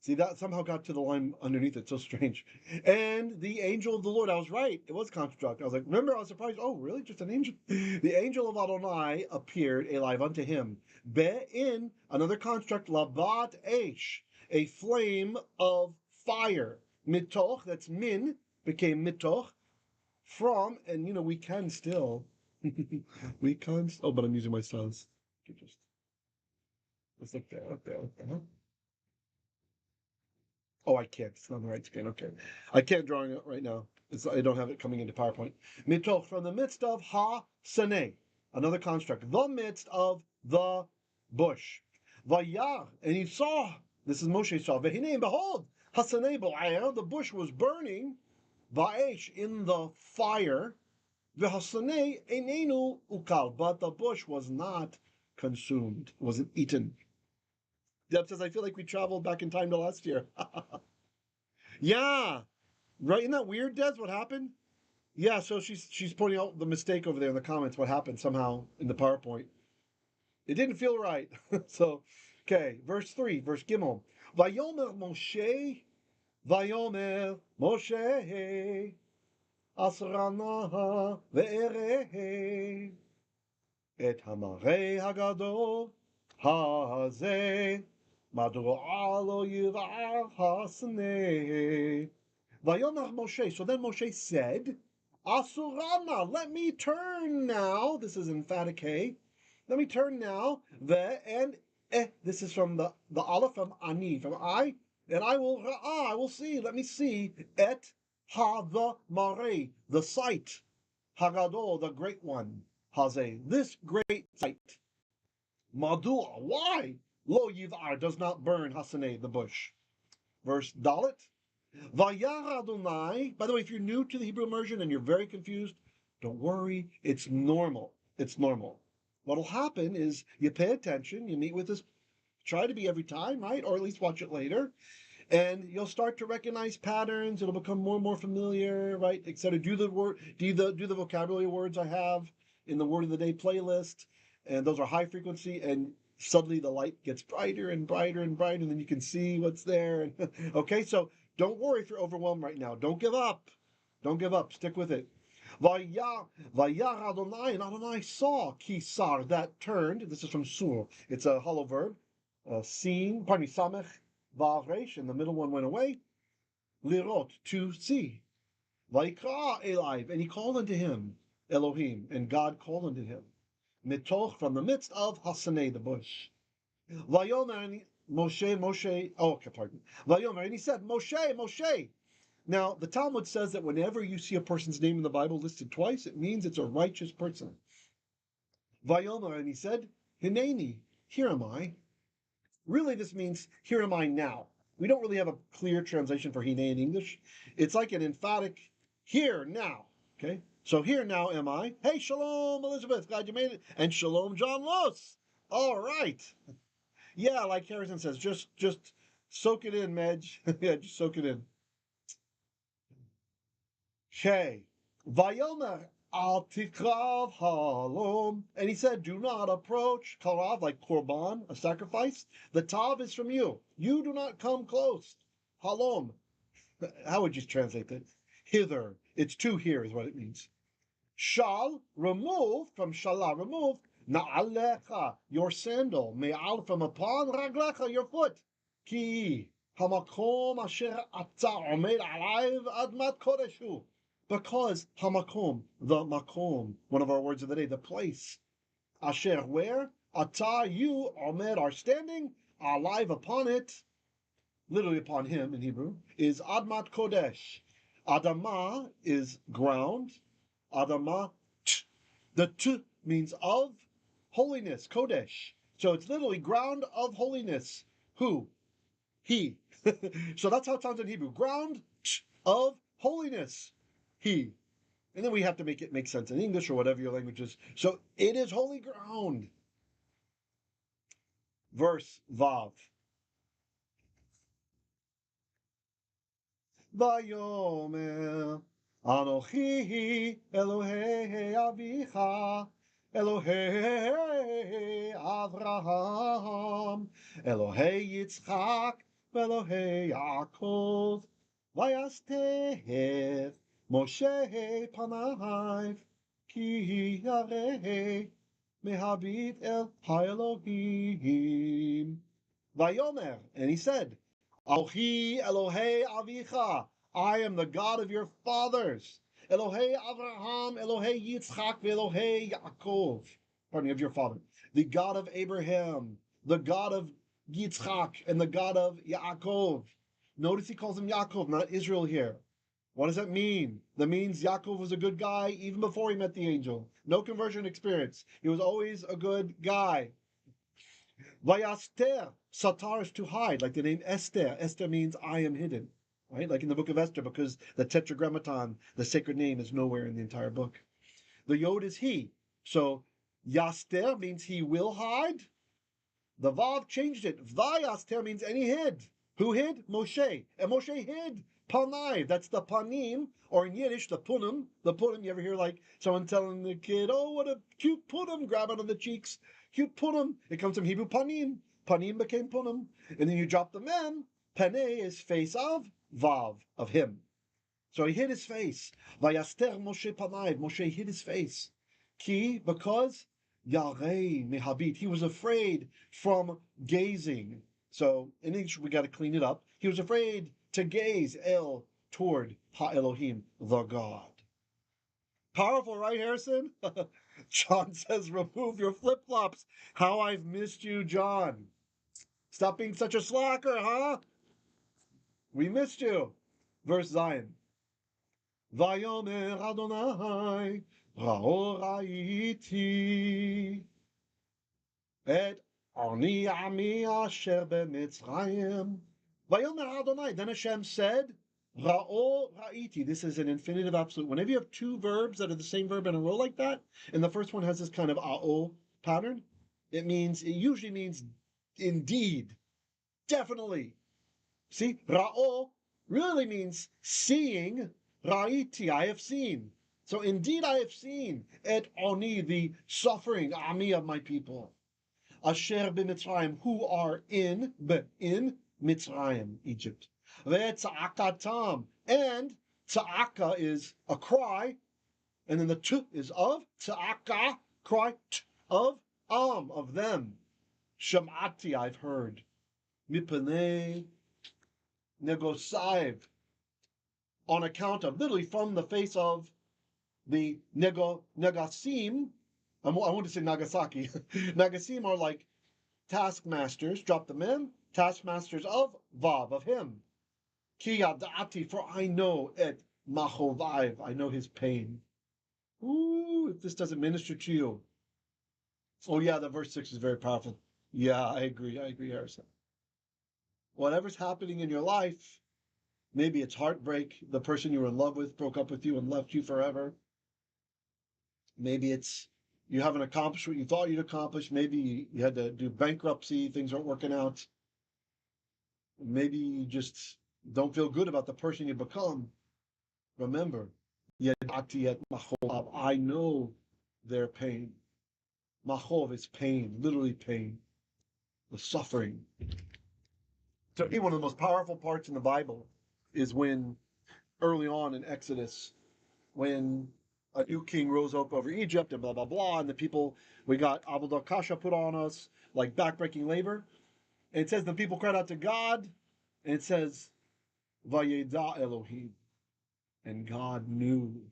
[SPEAKER 1] See, that somehow got to the line underneath it. So strange. And the angel of the Lord. I was right. It was construct. I was like, remember, I was surprised. Oh, really? Just an angel? The angel of Adonai appeared alive unto him. In another construct, labat esh, a flame of fire. Mitokh, that's min, became mitokh. From, and we can still. We can. Oh, but I'm using my stylus. Just let's look there, up there, up there. Oh, I can't. It's not on the right screen. Okay. I can't draw it right now. I don't have it coming into PowerPoint. Mitokh, from the midst of hasneh, another construct. The midst of the bush. Vayar, and he saw, this is Moshe saw, hineini, behold, hasneh bo'er, the bush was burning, va'esh, in the fire, v'hasneh einenu ukal, but the bush was not consumed, wasn't eaten. Deb says, I feel like we traveled back in time to last year. Yeah, right. Isn't that weird, Des? What happened? Yeah, so she's pointing out the mistake over there in the comments. What happened somehow in the PowerPoint? It didn't feel right. So, okay, verse 3, verse Gimel. Vayomer Moshe, Vayomer Moshe, Asrana ואראה את המראה הגדול הזה. מדוע לא יראה hasneh. Vayomer Moshe. So then Moshe said, Asurana, let me turn now. This is emphatic A. Let me turn now. This is from the aleph from ani, from I. And I will see. Let me see. Et the mare, the sight. Hagadol, the great one. Haze, this great sight. Madua, why? Lo yiv'ar, does not burn hasneh, the bush. Verse Dalet. Vayara Adonai. By the way, if you're new to the Hebrew immersion and you're very confused, don't worry. It's normal. It's normal. What'll happen is you pay attention, you meet with this, try to be every time, right? Or at least watch it later. And you'll start to recognize patterns. It'll become more and more familiar, right? Etc. Do the vocabulary words I have in the Word of the Day playlist. And those are high frequency, and suddenly the light gets brighter and brighter and brighter, and then you can see what's there. Okay, so don't worry if you're overwhelmed right now. Don't give up. Don't give up. Stick with it. Vayar Adonai, and Adonai saw kisar, that turned. This is from sur. It's a hollow verb. Seen, pardon me, samech, va'resh, and the middle one went away. Lirot, to see. Vayikra eliv, and he called unto him, Elohim, and God called unto him. Mitokh, from the midst of hasneh, the bush. Vayomer, Moshe, oh, okay, pardon. Vayomer, and he said, Moshe. Now, the Talmud says that whenever you see a person's name in the Bible listed twice, it means it's a righteous person. Vayomer, and he said, hineini, here am I. Really, this means here am I now. We don't really have a clear translation for hineini in English. It's like an emphatic here now. Okay, so here now am I. Hey, shalom, Elizabeth, glad you made it. And shalom, John Los. All right. Yeah, like Harrison says, just soak it in, Medj. Yeah, just soak it in. Okay. Vayomer al tikrav halom. And he said, do not approach. Karav, like korban, a sacrifice. The tav is from you. You do not come close. Halom. How would you translate that? Hither. It's to here is what it means. Shal, remove, from shalah, remove. Na'alecha, your sandal. Me'al, from upon. Raglecha, your foot. Ki, hamakom asher ata omed alaiv admat kodeshu. Because hamakom, the makom, one of our words of the day, the place. Asher, where? Ata, you, omed, are standing, alive upon it, literally upon him in Hebrew, is admat kodesh. Adama is ground. Adama, the t means of holiness, kodesh. So it's literally ground of holiness. Who? He. So that's how it sounds in Hebrew. Ground of holiness. He. And then we have to make it make sense in English or whatever your language is. So it is holy ground. Verse Vav. Vayomer Anochi Elohei Avicha Elohei Avraham Elohei Yitzchak Elohei Yaakov Vayasteir Moshe Panaiv Ki Yarei Mehabit El ha-elohim. Vayomer, and he said, Anochi Elohei Avicha, I am the God of your fathers. Elohei Avraham, Elohei Yitzchak, Elohei Yaakov. Pardon me, of your father. The God of Abraham, the God of Yitzchak, and the God of Yaakov. Notice he calls him Yaakov, not Israel here. What does that mean? That means Yaakov was a good guy even before he met the angel. No conversion experience. He was always a good guy. Vayasteir, satar is to hide, like the name Esther. Esther means I am hidden, right? Like in the book of Esther, because the tetragrammaton, the sacred name, is nowhere in the entire book. The yod is he. So Yaster means he will hide. The Vav changed it. Vayasteir means and he hid. Who hid? Moshe. And Moshe hid. Panaiv, that's the panim, or in Yiddish, the punim. The punim, you ever hear like someone telling the kid, oh, what a cute punim, grab out of the cheeks. Cute punim. It comes from Hebrew panim. Panim became punim. And then you drop the mem. Pene is face of, vav, of him. So he hid his face. Vayasteir Moshe panaiv. Moshe hid his face. Ki, because yarei mehabit. He was afraid from gazing. So in English, we got to clean it up. He was afraid to gaze toward ha-elohim, the God. Powerful, right, Harrison? John says, remove your flip-flops. How I've missed you, John. Stop being such a slacker, huh? We missed you. Verse Zion. Vayomer Adonai, ראיתי et ani ami asher b'Mitzrayim. Vayomer Adonai. Then Hashem said, Raiti. This is an infinitive absolute. Whenever you have two verbs that are the same verb in a row like that, and the first one has this kind of ao pattern, it usually means indeed, definitely. See, ra'o really means seeing. Raiti, I have seen. So indeed I have seen et oni, the suffering ami of my people. Asher b'Mitzrayim, who are in Mitzrayim, Egypt. Ve'tza'akatam, and tza'aka is a cry, and then the t is of, tza'aka, cry, t, of them. Sham'ati, I've heard. Mipnei nogshaiv, on account of, literally from the face of the negasim. I want to say Nagasaki. Nagasim are like taskmasters, drop them in, taskmasters of Vav, of him. Ki yadati, for I know et makhovaiv, I know his pain. Ooh, if this doesn't minister to you. Oh yeah, the verse 6 is very powerful. Yeah, I agree, Harrison. Whatever's happening in your life, maybe it's heartbreak, the person you were in love with broke up with you and left you forever. Maybe it's you haven't accomplished what you thought you'd accomplish. Maybe you had to do bankruptcy, things aren't working out. Maybe you just don't feel good about the person you become. Remember, I know their pain. Machov is pain, literally pain, the suffering. To me, one of the most powerful parts in the Bible is when, early on in Exodus, when a new king rose up over Egypt and blah, blah, blah, and the people, we got Avodah Kasha put on us, like backbreaking labor. And it says the people cried out to God, and it says, Vayeda Elohim, and God knew.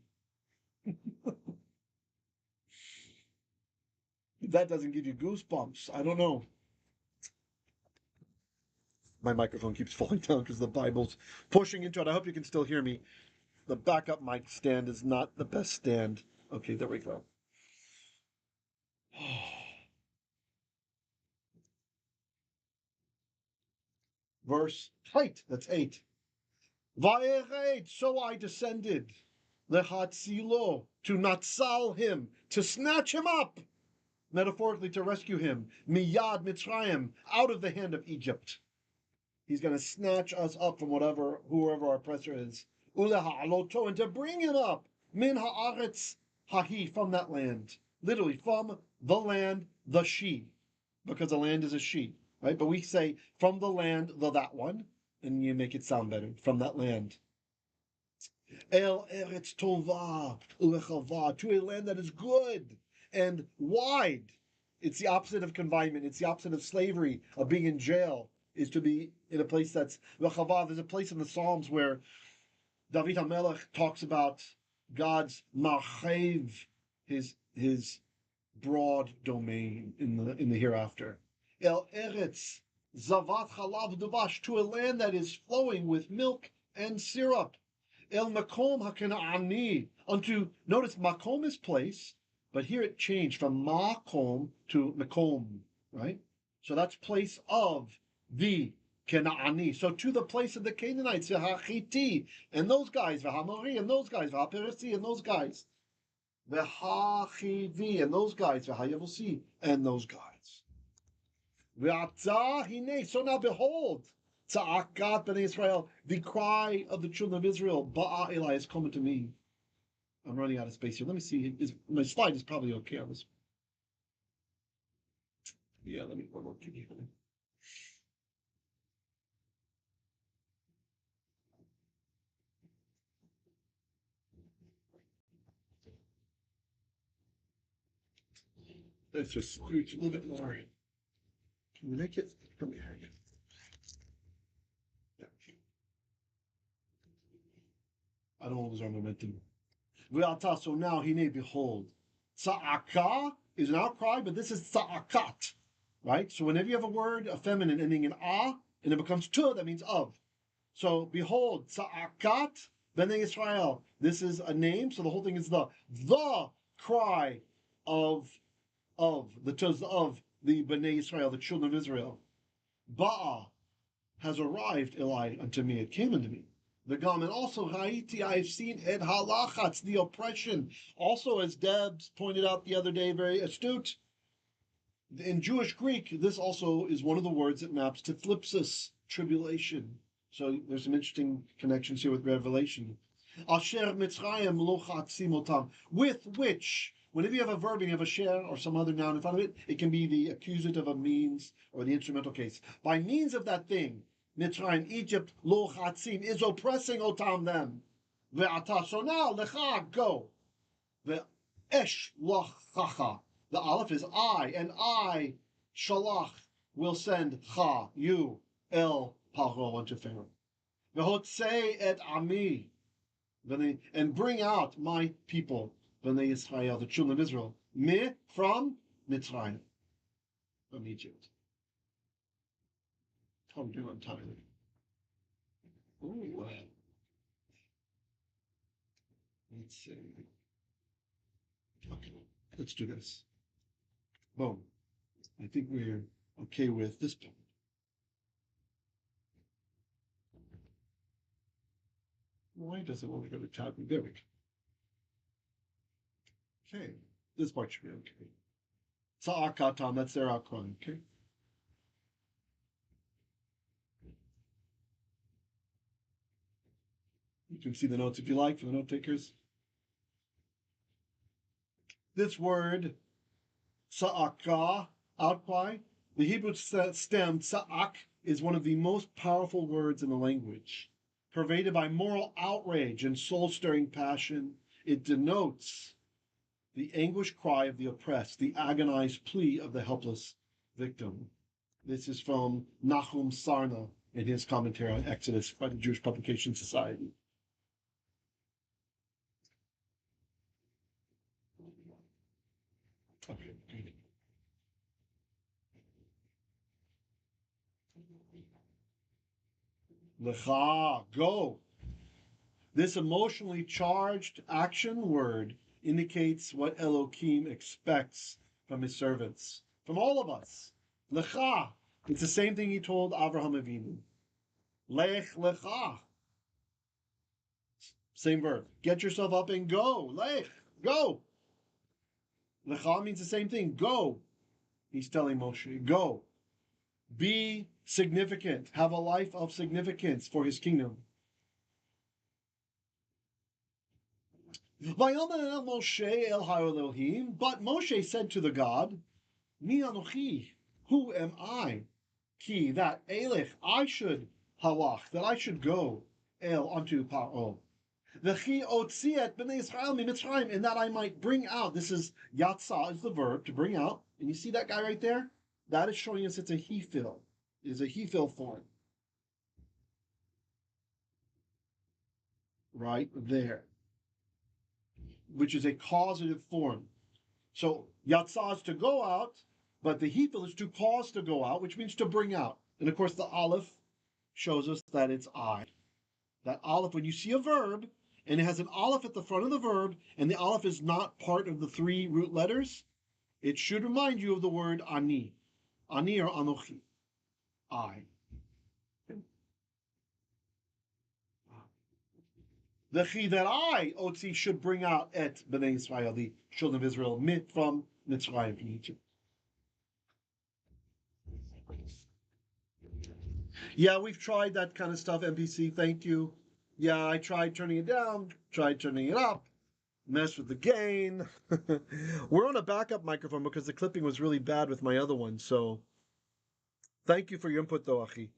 [SPEAKER 1] If that doesn't give you goosebumps, I don't know. My microphone keeps falling down because the Bible's pushing into it. I hope you can still hear me. The backup mic stand is not the best stand. Okay, there we go. Verse 8, that's 8. Vayeira, so I descended, lehatzilo, to natsal him, to snatch him up, metaphorically to rescue him, miyad Mitzrayim, out of the hand of Egypt. He's going to snatch us up from whoever our oppressor is. Uleha'aloto, and to bring him up, min ha'aretz hahi, from that land. Literally, from the land, the she, because the land is a she, right? But we say from the land, that one, and you make it sound better, from that land. El eretz tova ulechava, to a land that is good and wide. It's the opposite of confinement. It's the opposite of slavery, of being in jail, is to be in a place that's vachava. There's a place in the Psalms where David HaMelech talks about God's makhovaiv, his broad domain in the hereafter. El eretz zavat chalav duvash, to a land that is flowing with milk and syrup. El makom haKena'ani, unto, notice makom is place, but here it changed from makom to makom, right? So that's place of the Kena'ani. So to the place of the Canaanites, the ha-Chiti, and those guys, the ha-Mori, and those guys, the ha-Peresi, and those guys, the ha-Chivi, and those guys, the ha-Yevusi, and those guys. Hineini, so now behold, tza'akat b'nei Israel, the cry of the children of Israel, ba'a Eli, is coming to me. I'm running out of space here. Let me see. My slide is probably okay on this. Yeah, let me one more. Let's just scooch a little bit more. Can we make it? Come here. Yeah. I don't want to lose our momentum. So now, hineini, behold. Tza'aka is an outcry, but this is tza'akat, right? So whenever you have a word, a feminine ending in a, and it becomes tu, that means of. So behold, tza'akat b'nei Israel. This is a name, so the whole thing is the cry of the b'nei Israel, the children of Israel. Ba'a has arrived, Eli, unto me. It came unto me. The garment also, Raiti, I have seen et halachats, the oppression. Also, as Debs pointed out the other day, very astute, in Jewish Greek, this also is one of the words that maps to thlipsis, tribulation. So there's some interesting connections here with Revelation. Asher Mitzrayim lochatsim otam, with which, whenever you have a verb and you have a sher or some other noun in front of it, it can be the accusative of means or the instrumental case. By means of that thing, Mitzrayim, Egypt, lo chatzim, is oppressing otam them. Ve'ata, so now, lecha, go. Ve'esh lachacha. The aleph is I, and I, shalach, will send cha, you, el paro, unto Pharaoh. Ve'hotzei et ami, and bring out my people, b'nei Israel, the children of Israel, from Mitzrayim, from Egypt. How do I'm tired. Ooh. Let's see. Okay, let's do this. Boom. I think we're okay with this point. Why does it want to go to tab? There we go. Okay. This part should be okay. Sa'akatam, that's their outcry, okay? You can see the notes if you like for the note takers. This word, sa'aka, outcry, the Hebrew stem, sa'ak, is one of the most powerful words in the language. Pervaded by moral outrage and soul-stirring passion, it denotes the anguished cry of the oppressed, the agonized plea of the helpless victim. This is from Nahum Sarna in his commentary on Exodus by the Jewish Publication Society. Okay, good. Lecha, go. This emotionally charged action word indicates what Elohim expects from his servants, from all of us. Lecha. It's the same thing he told Avraham Avinu. Lech lecha. Same verb. Get yourself up and go. Lech, go. Lecha means the same thing. Go. He's telling Moshe, go. Be significant. Have a life of significance for his kingdom. Vayomer Moshe el ha-elohim, but Moshe said to the God, Mi anochi, who am I? Ki, that elech, I should halach, that I should go el unto Paro. V'chi otziet b'nei Israel mi-Mitzrayim, and that I might bring out. This is yatsa is the verb to bring out, and you see that guy right there. That is showing us it's a he-fill. It is a he-fill form. Right there. Which is a causative form. So yatsa is to go out, but the he-fill is to cause to go out, which means to bring out. And of course, the aleph shows us that it's I. That aleph, when you see a verb, and it has an aleph at the front of the verb, and the aleph is not part of the three root letters, it should remind you of the word ani. Ani or anochi. I. The chi that I, Otzi, should bring out et b'nei Israel, the children of Israel, from Mitzrayim, from Egypt. Yeah, we've tried that kind of stuff, MPC, thank you. Yeah, I tried turning it down, tried turning it up, messed with the gain. We're on a backup microphone because the clipping was really bad with my other one, so thank you for your input, though, Achi.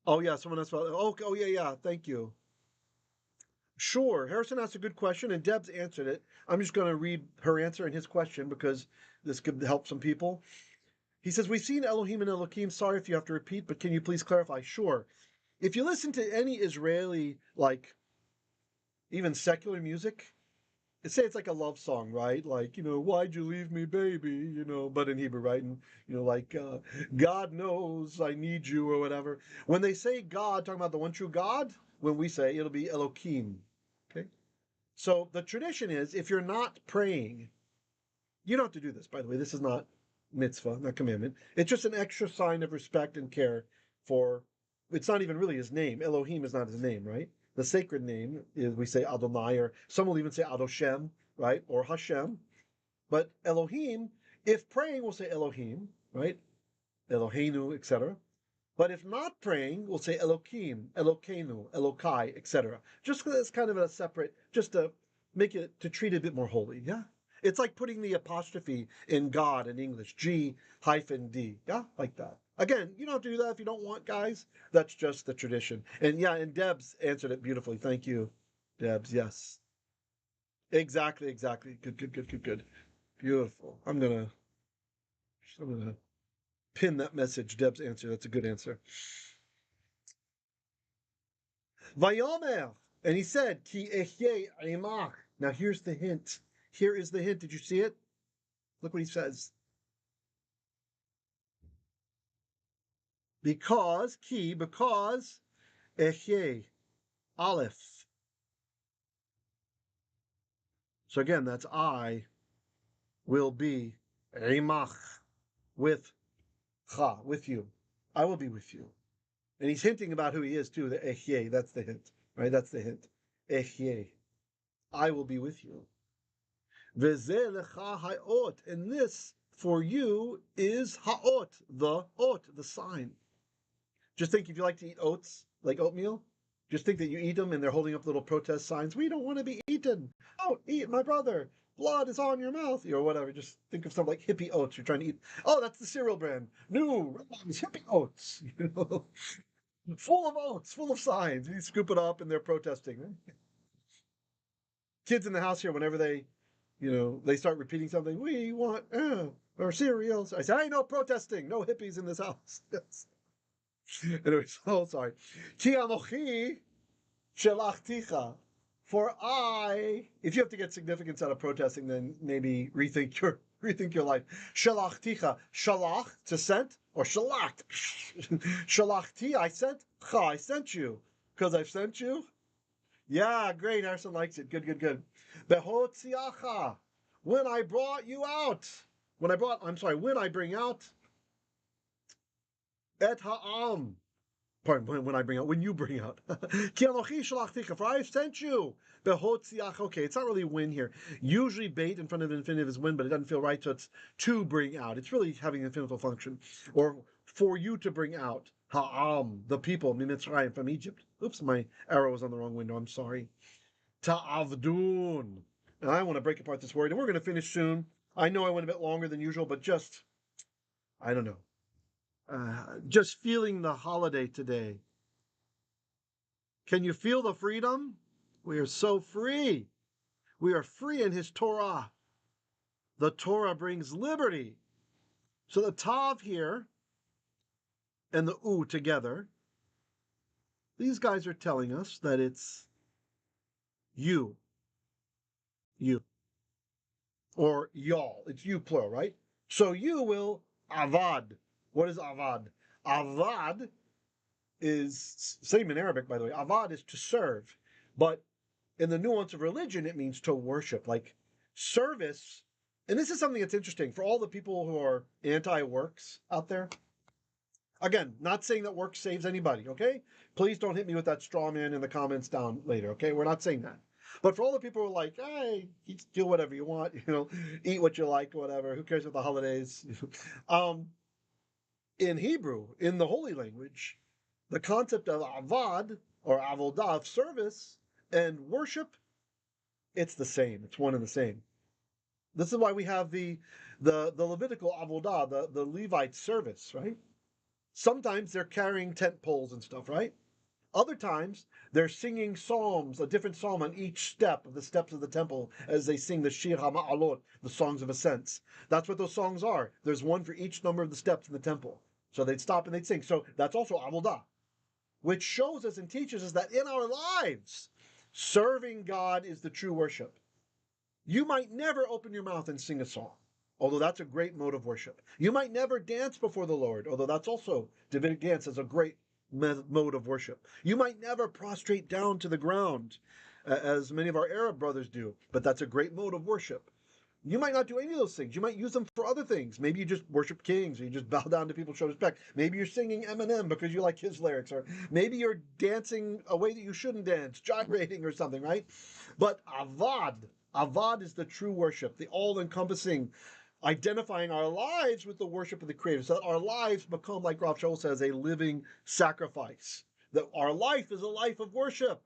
[SPEAKER 1] Oh, yeah, someone else. Oh, yeah, thank you. Sure, Harrison asked a good question, and Deb's answered it. I'm just going to read her answer and his question because this could help some people. He says, we've seen Elohim and Elohim. Sorry if you have to repeat, but can you please clarify? Sure. If you listen to any Israeli, like, even secular music, say it's like a love song, right? Like, why'd you leave me, baby? But in Hebrew, right? And, like, God knows I need you or whatever. When they say God, talking about the one true God, when we say, it'll be Elohim. Okay? So the tradition is, if you're not praying, you don't have to do this, by the way. This is not mitzvah, not commandment. It's just an extra sign of respect and care for, it's not even really his name. Elohim is not his name, right? The sacred name is, we say Adonai, or some will even say Adoshem, right? Or Hashem. But Elohim, if praying, we'll say Elohim, right? Eloheinu, etc. But if not praying, we'll say Elokim, Elokeinu, Elokai, etc. Just because it's kind of a separate, just to make it, to treat it a bit more holy, yeah? It's like putting the apostrophe in God in English, G-D, yeah? Like that. Again, you don't do that if you don't want, guys. That's just the tradition. And yeah, and Debs answered it beautifully. Thank you, Debs, yes. Exactly. Good. Beautiful. I'm gonna pin that message, Deb's answer. That's a good answer. Vayomer, and he said, Ki ehyeh imach. Now here's the hint. Here is the hint. Did you see it? Look what he says. Because ehyeh, aleph. So again, that's I. will be imach, with you. I will be with you. And he's hinting about who he is too, the ehyeh, that's the hint, right? That's the hint. Ehyeh, I will be with you. V'zeh lecha ha'ot, and this for you is ha'ot, the ot, the sign. Just think if you like to eat oats, like oatmeal, just think that you eat them and they're holding up little protest signs. We don't want to be eaten. Oh, eat my brother. Blood is on your mouth, or whatever. Just think of something like hippie oats you're trying to eat. Oh, that's the cereal brand. No, hippie oats. Full of oats, full of signs. You scoop it up and they're protesting. Kids in the house here, whenever they start repeating something, we want our cereals. I say, I no protesting, no hippies in this house. Yes. Anyway, so sorry. Ki anochi shelachticha. For I, if you have to get significance out of protesting, then maybe rethink your life. Shelachticha, shalach, to sent, or shalacht. Shalachti, I sent you, because I've sent you. Yeah, great. Harrison likes it. Good. Behotziacha, when I brought you out. When I bring out et ha'am. Pardon, when you bring out. Ki anochi shalachticha, for I have sent you. Behotziacha. Okay, it's not really win here. Usually bait in front of infinitive is win, but it doesn't feel right, so it's to bring out. It's really having an infinitive function. Or for you to bring out. Ha'am, the people, Mitzrayim, from Egypt. Oops, my arrow was on the wrong window. I'm sorry. Ta'avdun. And I want to break apart this word, and we're going to finish soon. I know I went a bit longer than usual, but I don't know. Just feeling the holiday today. Can you feel the freedom? We are so free. We are free in his Torah. The Torah brings liberty. So the Tav here and the U together, these guys are telling us that it's you. Or y'all. It's you plural, right? So you will avad. What is avad? Avad is, same in Arabic, by the way. Avad is to serve. But in the nuance of religion, it means to worship. Like service. And this is something that's interesting for all the people who are anti-works out there. Again, not saying that work saves anybody, okay? Please don't hit me with that straw man in the comments down later, okay? We're not saying that. But for all the people who are like, hey, do whatever you want, eat what you like, whatever, who cares about the holidays? In Hebrew, in the holy language, the concept of avad, or avodah, of service, and worship, it's the same. It's one and the same. This is why we have the Levitical avodah, the Levite service, right? Sometimes they're carrying tent poles and stuff, right? Other times they're singing psalms, a different psalm on each step of the steps of the temple as they sing the Shir HaMa'alot, the songs of ascents. That's what those songs are. There's one for each number of the steps in the temple. So they'd stop and they'd sing. So that's also avodah, which shows us and teaches us that in our lives, serving God is the true worship. You might never open your mouth and sing a song, although that's a great mode of worship. You might never dance before the Lord, although that's also, Davidic dance is a great mode of worship. You might never prostrate down to the ground, as many of our Arab brothers do, but that's a great mode of worship. You might not do any of those things. You might use them for other things. Maybe you just worship kings, or you just bow down to people, show respect. Maybe you're singing Eminem because you like his lyrics, or maybe you're dancing a way that you shouldn't dance, gyrating or something, right? But avad is the true worship, the all-encompassing, identifying our lives with the worship of the Creator, so that our lives become, like Rav Shaul says, a living sacrifice. That our life is a life of worship.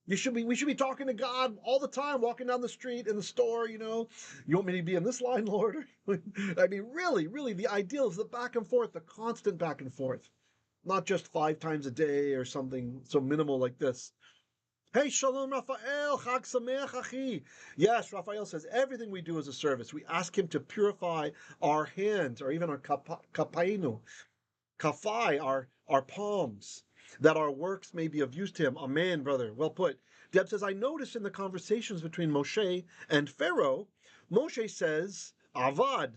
[SPEAKER 1] We should be talking to God all the time, walking down the street, in the store, You want me to be in this line, Lord? I mean, really, the ideal is the back and forth, the constant back and forth. Not just 5 times a day or something so minimal like this. Hey, Shalom Raphael, Chag Sameach Achi. Yes, Raphael says everything we do is a service. We ask him to purify our hands, or even our kapainu, kafai, our palms, that our works may be of use to him. Amen, brother. Well put. Deb says, I noticed in the conversations between Moshe and Pharaoh, Moshe says, avad.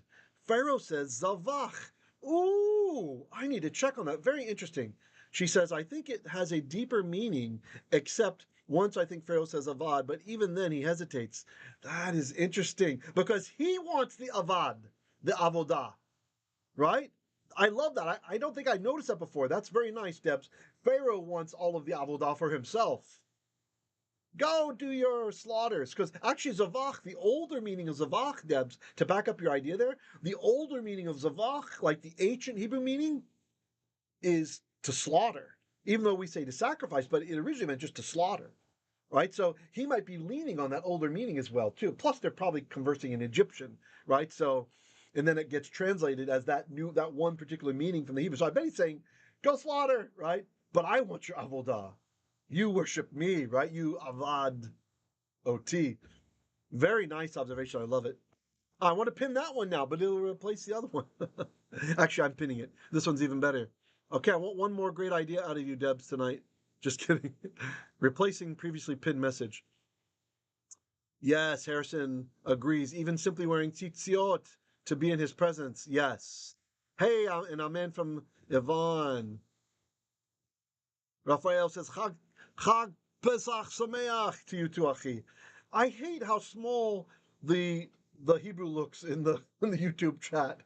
[SPEAKER 1] Pharaoh says, zavach. Ooh, I need to check on that. Very interesting. She says, I think it has a deeper meaning, except Once I think Pharaoh says avad, but even then he hesitates. That is interesting because he wants the avad, the avodah, right? I love that. I don't think I noticed that before. That's very nice, Debs. Pharaoh wants all of the avodah for himself. Go do your slaughters. Because actually, zavach, the older meaning of zavach, Debs, to back up your idea there, the older meaning of zavach, like the ancient Hebrew meaning, is to slaughter. Even though we say to sacrifice, but it originally meant just to slaughter. Right? So he might be leaning on that older meaning as well, too. Plus, they're probably conversing in Egyptian, right? So, and then it gets translated as that one particular meaning from the Hebrew. So I bet he's saying, go slaughter, right? But I want your avodah. You worship me, right? You avad oti. Very nice observation. I love it. I want to pin that one now, but it'll replace the other one. Actually, I'm pinning it. This one's even better. Okay, I want one more great idea out of you, Debs, tonight. Just kidding. Replacing previously pinned message. Yes, Harrison agrees. Even simply wearing tzitziot to be in his presence. Yes. Hey, and amen from Yvonne. Raphael says, Chag Pesach Sameach to you too, Achi. I hate how small the Hebrew looks in the YouTube chat.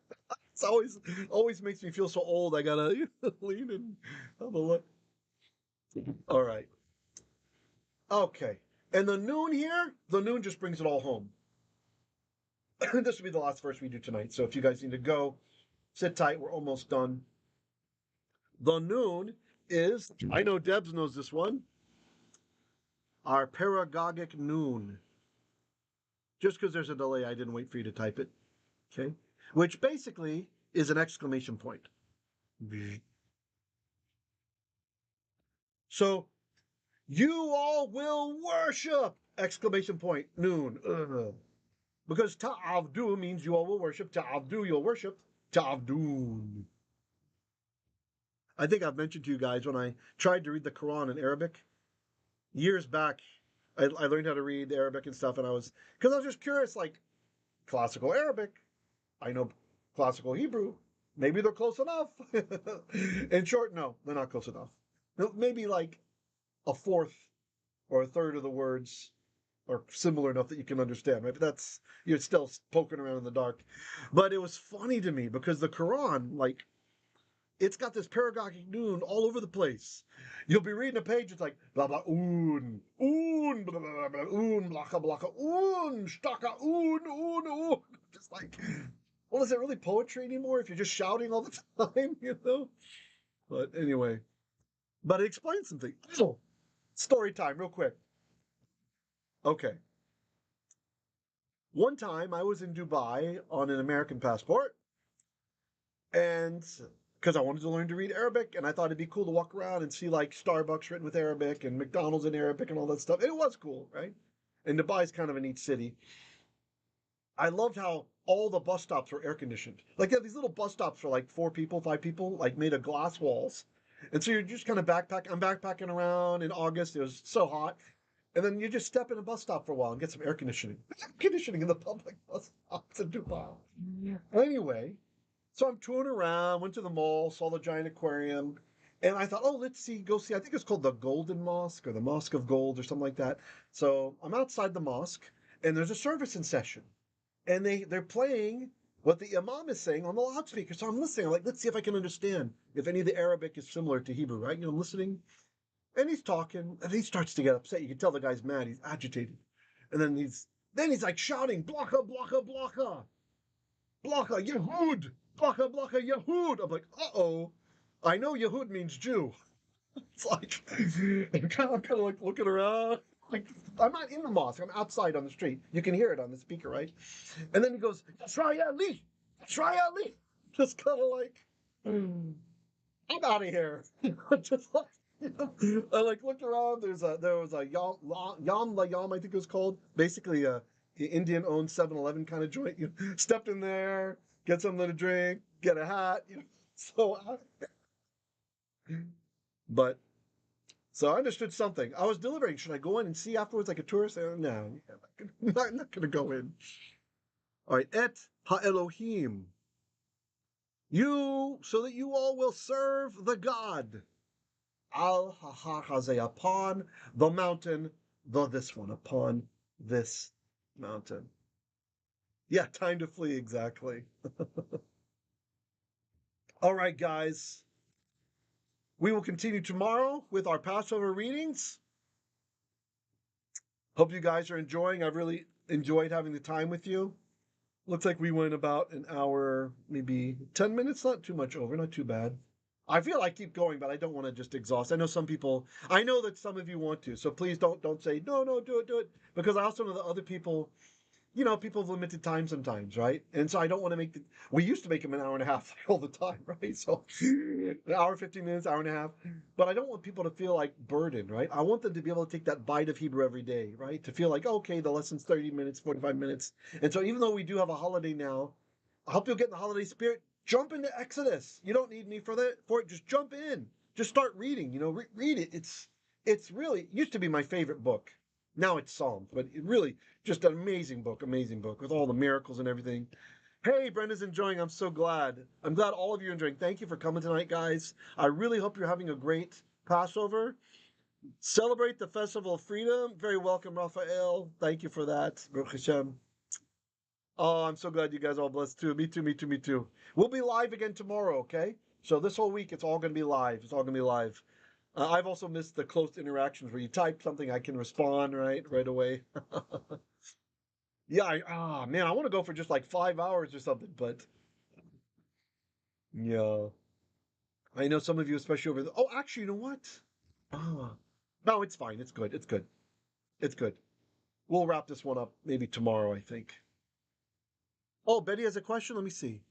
[SPEAKER 1] It's always makes me feel so old. I gotta lean and have a look. All right. Okay. And the noon here, the noon just brings it all home. This will be the last verse we do tonight. So if you guys need to go, sit tight. We're almost done. The noon is, I know Debs knows this one, our pedagogic noon. Just because there's a delay, I didn't wait for you to type it. Okay. Which basically is an exclamation point. So, you all will worship! Exclamation point, noon. Because ta'avdu means you all will worship. Ta'avdu, you'll worship. Ta'avdun. I think I've mentioned to you guys when I tried to read the Quran in Arabic. Years back, I learned how to read Arabic and stuff, and I was just curious, like, classical Arabic. I know classical Hebrew. Maybe they're close enough. In short, no, they're not close enough. Maybe like a fourth or a third of the words are similar enough that you can understand, right? But that's, you're still poking around in the dark. But it was funny to me because the Quran, like, it's got this pedagogic noon all over the place. You'll be reading a page, it's like blah blah blah blaka blaka shtaka. Just like, well, is it really poetry anymore if you're just shouting all the time, you know? But anyway, but it explains something. Oh, story time, real quick. Okay. One time I was in Dubai on an American passport, and because I wanted to learn to read Arabic, and I thought it'd be cool to walk around and see like Starbucks written with Arabic and McDonald's in Arabic and all that stuff. It was cool, right? And Dubai's kind of a neat city. I loved how all the bus stops were air conditioned. Like they have these little bus stops for like 4 people, 5 people, like made of glass walls. And so you're just kind of I'm backpacking around in August. It was so hot. And then you just step in a bus stop for a while and get some air conditioning. Air conditioning in the public bus stops in Dubai. Yeah. Anyway, so I'm touring around, went to the mall, saw the giant aquarium, and I thought, oh, let's go see. I think it's called the Golden Mosque or the Mosque of Gold or something like that. So I'm outside the mosque, and there's a service in session, and they're playing what the imam is saying on the loudspeaker. So I'm listening. I'm like, let's see if I can understand if any of the Arabic is similar to Hebrew, right? You know, I'm listening, and he's talking, and he starts to get upset. You can tell the guy's mad. He's agitated, and then he's like shouting, blaka, blaka, blaka, blaka, Yehud. Blaka, blaka, Yehud. I'm like, uh-oh. I know Yehud means Jew. It's like, I'm kind of like looking around. Like, I'm not in the mosque. I'm outside on the street. You can hear it on the speaker, right? And then he goes, Yisraeli. Yisraeli. Just kind of like, I'm out of here. Just like, you know, I like looked around. There was a Yam La Yam, I think it was called. Basically, a Indian-owned 7-Eleven kind of joint. You know, stepped in there, get something to drink, get a hat. You know, so I understood something. I was deliberating. Should I go in and see afterwards like a tourist? No, I'm not going to go in. All right, et ha-elohim. So that you all will serve the God. al ha-har hazeh, upon the mountain, this one, upon this mountain. Yeah, time to flee, exactly. All right, guys. We will continue tomorrow with our Passover readings. Hope you guys are enjoying. I've really enjoyed having the time with you. Looks like we went about an hour, maybe 10 minutes, not too much over, not too bad. I feel I keep going, but I don't want to just exhaust. I know some people, I know that some of you want to, so please don't say, no, do it. Because I also know that other people, people have limited time sometimes, right? And so I don't want to make we used to make them an hour and a half all the time, right? So an hour, 15 minutes, hour and a half. But I don't want people to feel like burdened, right? I want them to be able to take that bite of Hebrew every day, right? To feel like, okay, the lesson's 30 minutes, 45 minutes. And so even though we do have a holiday now, I hope you'll get in the holiday spirit. Jump into Exodus. You don't need me for it. Just jump in. Just start reading, read it. It's really, it used to be my favorite book. Now it's Psalms, but it really, just an amazing book with all the miracles and everything. Hey, Brenda's enjoying. I'm so glad. I'm glad all of you are enjoying. Thank you for coming tonight, guys. I really hope you're having a great Passover. Celebrate the Festival of Freedom. Very welcome, Raphael. Thank you for that. Baruch Hashem. Oh, I'm so glad you guys are all blessed too. Me too. We'll be live again tomorrow, okay? So this whole week, it's all going to be live. I've also missed the close interactions where you type something, I can respond right away. Yeah, man, I want to go for just like 5 hours or something, but yeah. I know some of you, especially over oh, actually, you know what? No, it's fine. It's good. We'll wrap this one up maybe tomorrow, I think. Oh, Betty has a question. Let me see.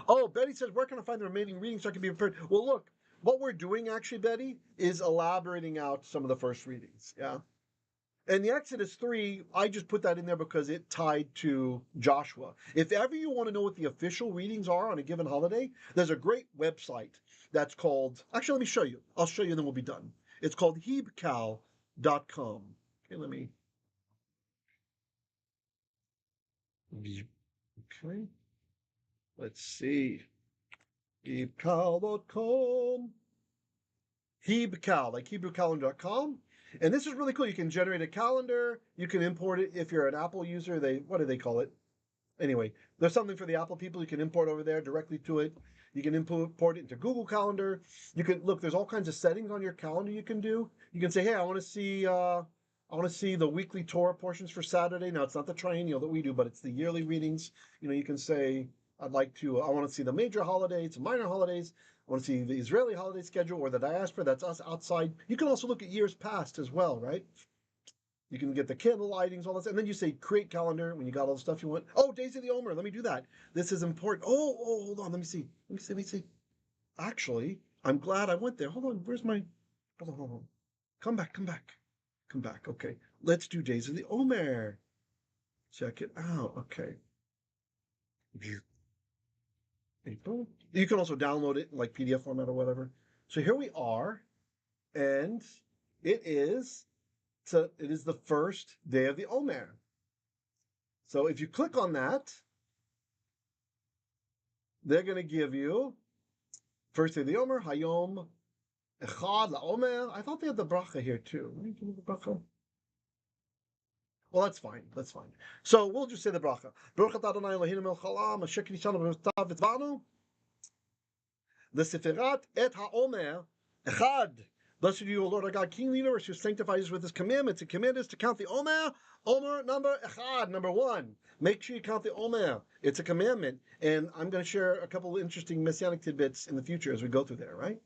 [SPEAKER 1] Oh, Betty says, where can I find the remaining readings so I can be prepared? Well, look, what we're doing actually, Betty, is elaborating out some of the first readings. Yeah. And the Exodus 3, I just put that in there because it tied to Joshua. If ever you want to know what the official readings are on a given holiday, there's a great website that's called, actually, let me show you. I'll show you and then we'll be done. It's called hebcal.com. Okay, okay. Let's see. hebcal.com. Hebcal, like HebrewCalendar.com. And this is really cool. You can generate a calendar. You can import it if you're an Apple user. What do they call it? Anyway, there's something for the Apple people. You can import over there directly to it. You can import it into Google Calendar. You can look. There's all kinds of settings on your calendar you can do. You can say, hey, I want to see the weekly Torah portions for Saturday. Now it's not the triennial that we do, but it's the yearly readings. You can say, I want to see the major holidays, minor holidays. I want to see the Israeli holiday schedule or the diaspora. That's us outside. You can also look at years past as well, right? You can get the candle lightings, all that, and then you say create calendar when you got all the stuff you want. Oh, days of the Omer. Let me do that. This is important. Oh, hold on. Let me see. Actually, I'm glad I went there. Hold on. Where's my? Hold on. Come back. Okay. Let's do days of the Omer. Check it out. Okay. April. You can also download it in like PDF format or whatever. So here we are, and it is the first day of the Omer. So if you click on that, they're going to give you first day of the Omer, Hayom Echad LaOmer. I thought they had the bracha here too. Well, that's fine. So we'll just say the bracha. Baruch Adonai Eloheinu melech haolam, asher kiddushanu b'mitzvotav v'tzvanu. The Sefirat et ha-Omer Echad. Blessed are you, O Lord our God, King of the universe, who sanctifies us with his commandments. The command is to count the Omer number Echad, number 1. Make sure you count the Omer. It's a commandment. And I'm going to share a couple of interesting messianic tidbits in the future as we go through there, right?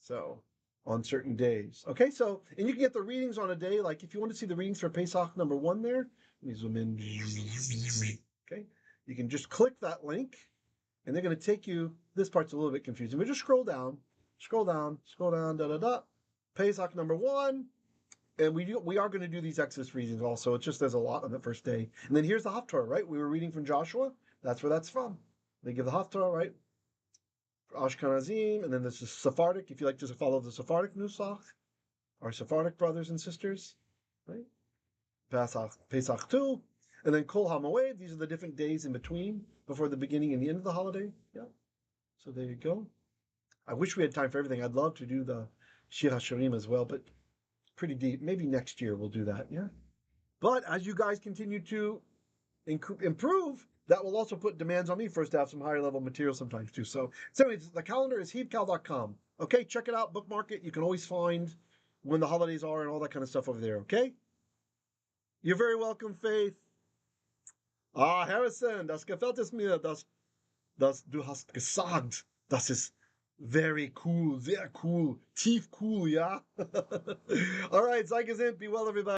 [SPEAKER 1] So, on certain days. Okay, so, and you can get the readings on a day, like if you want to see the readings for Pesach number 1 there, let me zoom in. Okay, you can just click that link, and they're going to take you, this part's a little bit confusing, but just scroll down, Pesach number 1, and we are going to do these Exodus readings also. It's just there's a lot on the first day. And then here's the Haftarah, right? We were reading from Joshua. That's where that's from. They give the Haftarah, right? Ashkenazim, and then there's the Sephardic, if you like to follow the Sephardic Nusach, our Sephardic brothers and sisters, right? Pesach 2, and then Kol HaMoed, these are the different days in between, before the beginning and the end of the holiday, yeah. So there you go. I wish we had time for everything. I'd love to do the Shir HaShirim as well, but pretty deep. Maybe next year we'll do that, yeah? But as you guys continue to improve, that will also put demands on me for us to have some higher level material sometimes too. So anyways, the calendar is heebcal.com. Okay, check it out, bookmark it. You can always find when the holidays are and all that kind of stuff over there, okay? You're very welcome, Faith. Harrison, das gefällt es mir, dass du hast gesagt, das ist very cool, sehr cool, tief cool, ja? All right, sei gesund, be well, everybody.